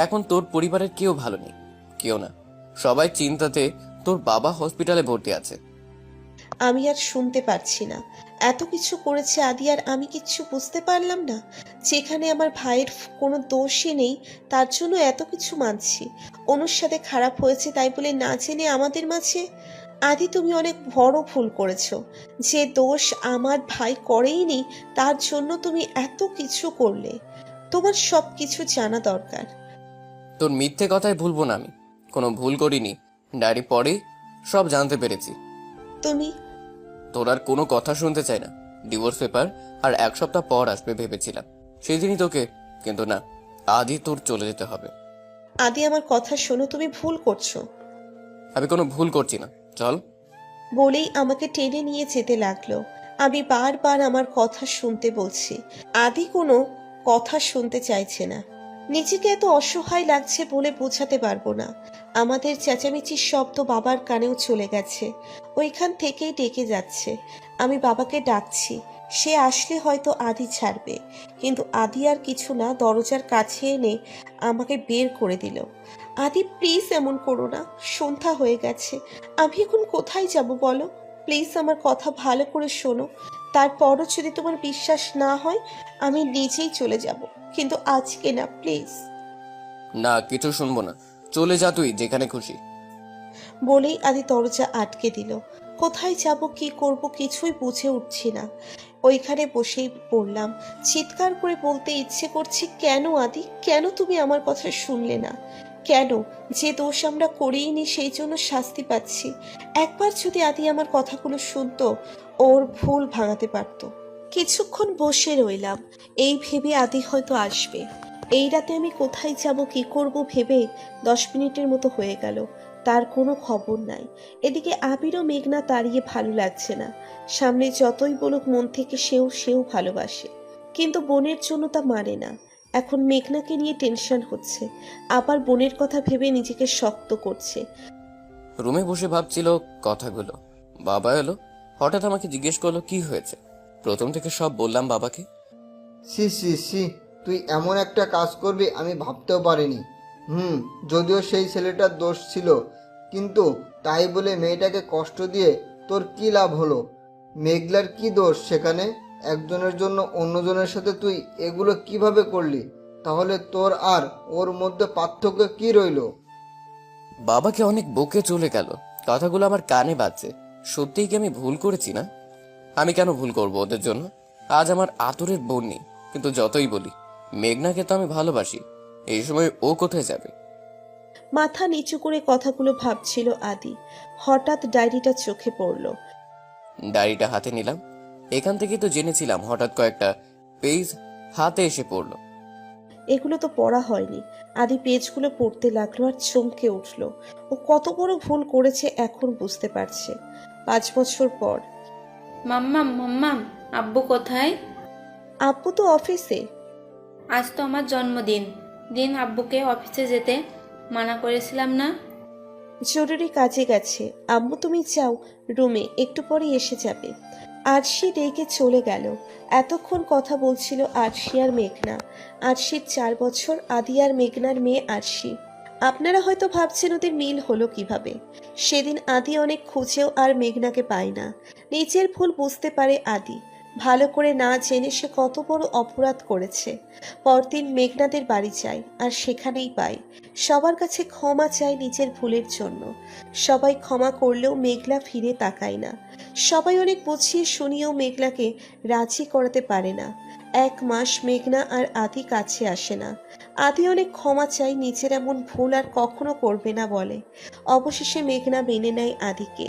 এখন তোর পরিবারের কেউ ভালো নেই, কেউ না। সবাই চিন্তাতে তোর বাবা হসপিটালে ভর্তি আছে। আমি আর শুনতে পারছি না। এত কিছু করেছে আদি আর আমি কিচ্ছু বুঝতে পারলাম না। যেখানে আমার ভাইয়ের কোনো দোষই নেই, তার জন্য এত কিছু মানছি। অনুর সাথে খারাপ হয়েছে তাই বলে না জেনে আমাদের মাঝে। আদি তুমি অনেক বড় ভুল করেছো। যে দোষ আমার ভাই করেইনি তার জন্য তুমি এত কিছু করলে। তোমার সব কিছু জানা দরকার। তোর মিথ্যে কথায় ভুলবো না, আমি কোনো ভুল করিনি। ডায়েরি পরে সব জানতে পেরেছি। তুমি তোর আর কোনো কথা শুনতে চাই না। ডিভোর্স পেপার আর 1 সপ্তাহ পর আসবে ভেবেছিলাম, সেই দিনই তোকে, কিন্তু না, আজই তোর চলে যেতে হবে। আদি আমার কথা শোনো, তুমি ভুল করছো। আমি কোনো ভুল করছি না, চল। বলেই আমাকে টেনে নিয়ে যেতে লাগলো। আমি বারবার আমার কথা শুনতে বলছি, আদি কোনো কথা শুনতে চাইছে না। নিজেকে এত অসহায় লাগছে বলে বোঝাতে পারবো না। আমাদের চেঁচামেচির শব্দ বাবার কানেও চলে গেছে, ওইখান থেকেই ডেকে যাচ্ছে। আমি বাবাকে ডাকছি, সে আসলে হয়তো আদি ছাড়বে, কিন্তু আদি আর কিছু না, দরজার কাছে এনে আমাকে বের করে দিল। আদি প্লিজ এমন করো না, সন্ধ্যা হয়ে গেছে, আমি এখন কোথায় যাব বলো? প্লিজ আমার কথা ভালো করে শোনো, তারপরও যদি তোমার বিশ্বাস না হয় আমি নিজেই চলে যাব, কিন্তু আজকে না প্লিজ। না, কিছু শুনবো না, চলে যা তুই যেখানে খুশি। বলেই আদি দরজা আটকে দিল। কোথায় যাব কি করব কিছুই বুঝে উঠছি না। ওইখানে বসেই পড়লাম। চিৎকার করে বলতে ইচ্ছে করছে, কেন আদি, কেন তুমি আমার কথা শুনলে না? কেন? যে দোষ আমরা করিনি সেই জন্য শাস্তি পাচ্ছি। একবার যদি আদি আমার কথাগুলো শুনতো, ওর ভুল ভাঙাতে পারতো। কিছুক্ষণ বসে রইলাম, এই ভেবে আদি হয়তো আসবে। এই রাতে আমি কোথায় যাব কি করব ভেবে 10 মিনিটের মতো হয়ে গেল, তার কোনো খবর নাই। এদিকে আবিরও মেঘনা তাড়িয়ে ভালো লাগছে না। সামনে যতই বলুক মন থেকে সেও ভালোবাসে, কিন্তু বোনের জন্য তা মানে না। এখন মেঘনাকে নিয়ে টেনশন হচ্ছে, আবার বোনের কথা ভেবে নিজেকে শক্ত করছে। রুমে বসে ভাবছিল কথাগুলো, বাবা এলো, হঠাৎ আমাকে জিজ্ঞেস করলো কি হয়েছে। প্রথম থেকে সব বললাম বাবাকে। সি সি সি, তুই এমন একটা কাজ করবি আমি ভাবতেও পারিনি। যদিও সেই ছেলেটার দোষ ছিল, কিন্তু তাই বলে মেয়েটাকে কষ্ট দিয়ে তোর কি লাভ হলো? মেঘলার কি দোষ সেখানে? একজনের জন্য অন্যজনের সাথে তুই এগুলো কিভাবে করলি? তাহলে তোর আর ওর মধ্যে পার্থক্য কি রইলো? বাবাকে অনেক বকে চলে গেল, কথাগুলো আমার কানে বাজছে। সত্যিই কি আমি ভুল করেছি না? আমি কেন ভুল করব ওদের জন্য? আজ আমার আদরের বোন নেই, কিন্তু যতই বলি মেঘনাকে তো আমি ভালোবাসি। এই সময় ও কোথায় যাবে? মাথা নিচু করে কথাগুলো ভাবছিল আদি। হঠাৎ ডায়েরিটা চোখে পড়ল। ডায়েরিটা হাতে নিলাম। এখান থেকে তো জেনেছিলাম, হঠাৎ কয়েকটা পেজ হাতে এসে পড়লো। এগুলো তো পড়া হয়নি। আদি পেজগুলো পড়তে লাগলো আর চমকে উঠল। ও কত বড় ভুল করেছে এখন বুঝতে পারছে। 5 বছর পর। মাম্মাম মাম্মাম, আব্বু কোথায়? আব্বু তো অফিসে। আজ তো আমার জন্মদিন। আব্বুকে অফিসে যেতে মানা করেছিলাম না? জরুরি কাজে গেছে। আম্মু তুমি যাও রুমে, একটু পরে এসে যাবে। আরশি ডেকে চলে গেল। এতক্ষণ কথা বলছিল আরশি আর মেঘনা। আরশির 4 বছর, আদি আর মেঘনার মেয়ে আরশি। আপনারা হয়তো ভাবছেন ওদের মিল হলো কিভাবে। সেদিন আদি অনেক খুঁজেও আর মেঘনাকে পায় না। নিজের ভুল বুঝতে পারে আদি। ভালো করে না জেনে সে কত বড় অপরাধ করেছে। পরদিন মেঘনাদের বাড়ি যায় আর সেখানেই পায়। সবার কাছে ক্ষমা চায় নিজের ভুলের জন্য। সবাই ক্ষমা করলেও মেঘলা ফিরে তাকায় না। সবাই অনেক বুঝিয়ে শুনিয়েও মেঘলাকে রাজি করাতে পারে না। 1 মাস মেঘনা আর আদি কাছে আসে না। আদি অনেক ক্ষমা চায়, নিজের এমন ভুল আর কখনো করবে না বলে। অবশেষে মেঘনা মেনে নেয় আদিকে।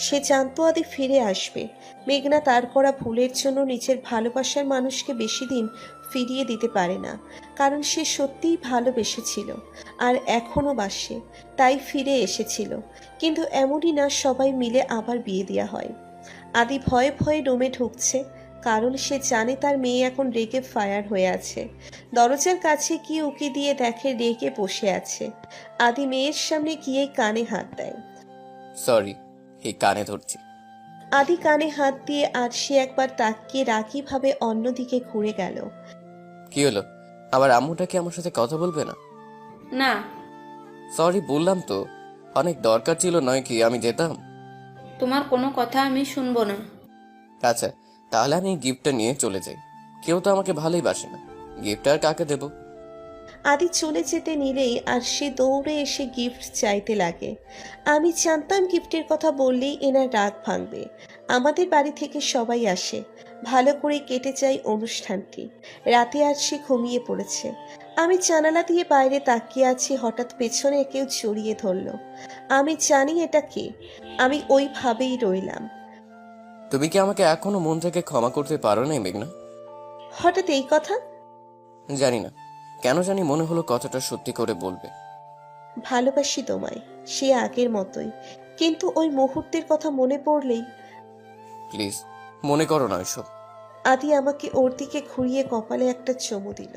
সে জানতো আদি ফিরে আসবে। মেঘনা তার করা ভুলের জন্য নিজের ভালোবাসার মানুষকে বেশি দিন ফিরিয়ে দিতে পারে না, কারণ সে সত্যিই ভালোবেসেছিল আর এখনো বাসে, তাই ফিরে এসেছিল। কিন্তু এমনই না সবাই মিলে আবার বিয়ে দেওয়া হয়। আদি ভয়ে ভয়ে রুমে ঢুকছে, কারণ সে জানে তার মেয়ে এখন রেগে ফায়ার হয়ে আছে। দরজার কাছে গিয়ে উকি দিয়ে দেখে রেগে বসে আছে। আদি মেয়ের সামনে গিয়ে কানে হাত দেয়। সরি, এই কানে ধরছি। আদি কানে হাত দিয়ে আরশি একবার তাকিয়ে রাগীভাবে অন্যদিকে ঘুরে গেল। কি হলো? আবার আম্মুটা কি আমার সাথে কথা বলবে না? না। সরি বললাম তো, অনেক দরকার ছিল নয় কি আমি যেতাম। তোমার কোনো কথা আমি শুনবো না। আচ্ছা, তাহলে আমি গিফটটা নিয়ে চলে যাই। কেউ তো আমাকে ভালোই বাসে না, গিফট আর কাকে দেব? আদি চলে যেতে নিলেই আরশি দৌড়ে এসে গিফট চাইতে লাগে। আমি জানতাম গিফটের কথা বললেই এনার রাগ ভাঙবে। আমাদের বাড়ি থেকে সবাই আসে, ভালো করে কেটে যায় অনুষ্ঠানটি। রাতে আরশি ঘুমিয়ে পড়েছে। আমি জানালা দিয়ে বাইরে তাকিয়ে আছি, হঠাৎ পেছনে কেউ জড়িয়ে ধরলো। আমি জানি এটা কে। আমি ওইভাবেই রইলাম। তুমি কি আমাকে এখনো মন থেকে ক্ষমা করতে পারো না মেঘনা? হঠাৎ এই কথা? জানি না, কেন জানি মনে হলো কথাটা সত্যি করে বলবে। ভালোবাসি তোমায়, সে আগের মতোই, কিন্তু ওই মুহূর্তের কথা মনে পড়লেই। প্লিজ মনে করো না ওইসব। আদি আমাকে ওর দিকে ঘুরিয়ে কপালে একটা চুমু দিল।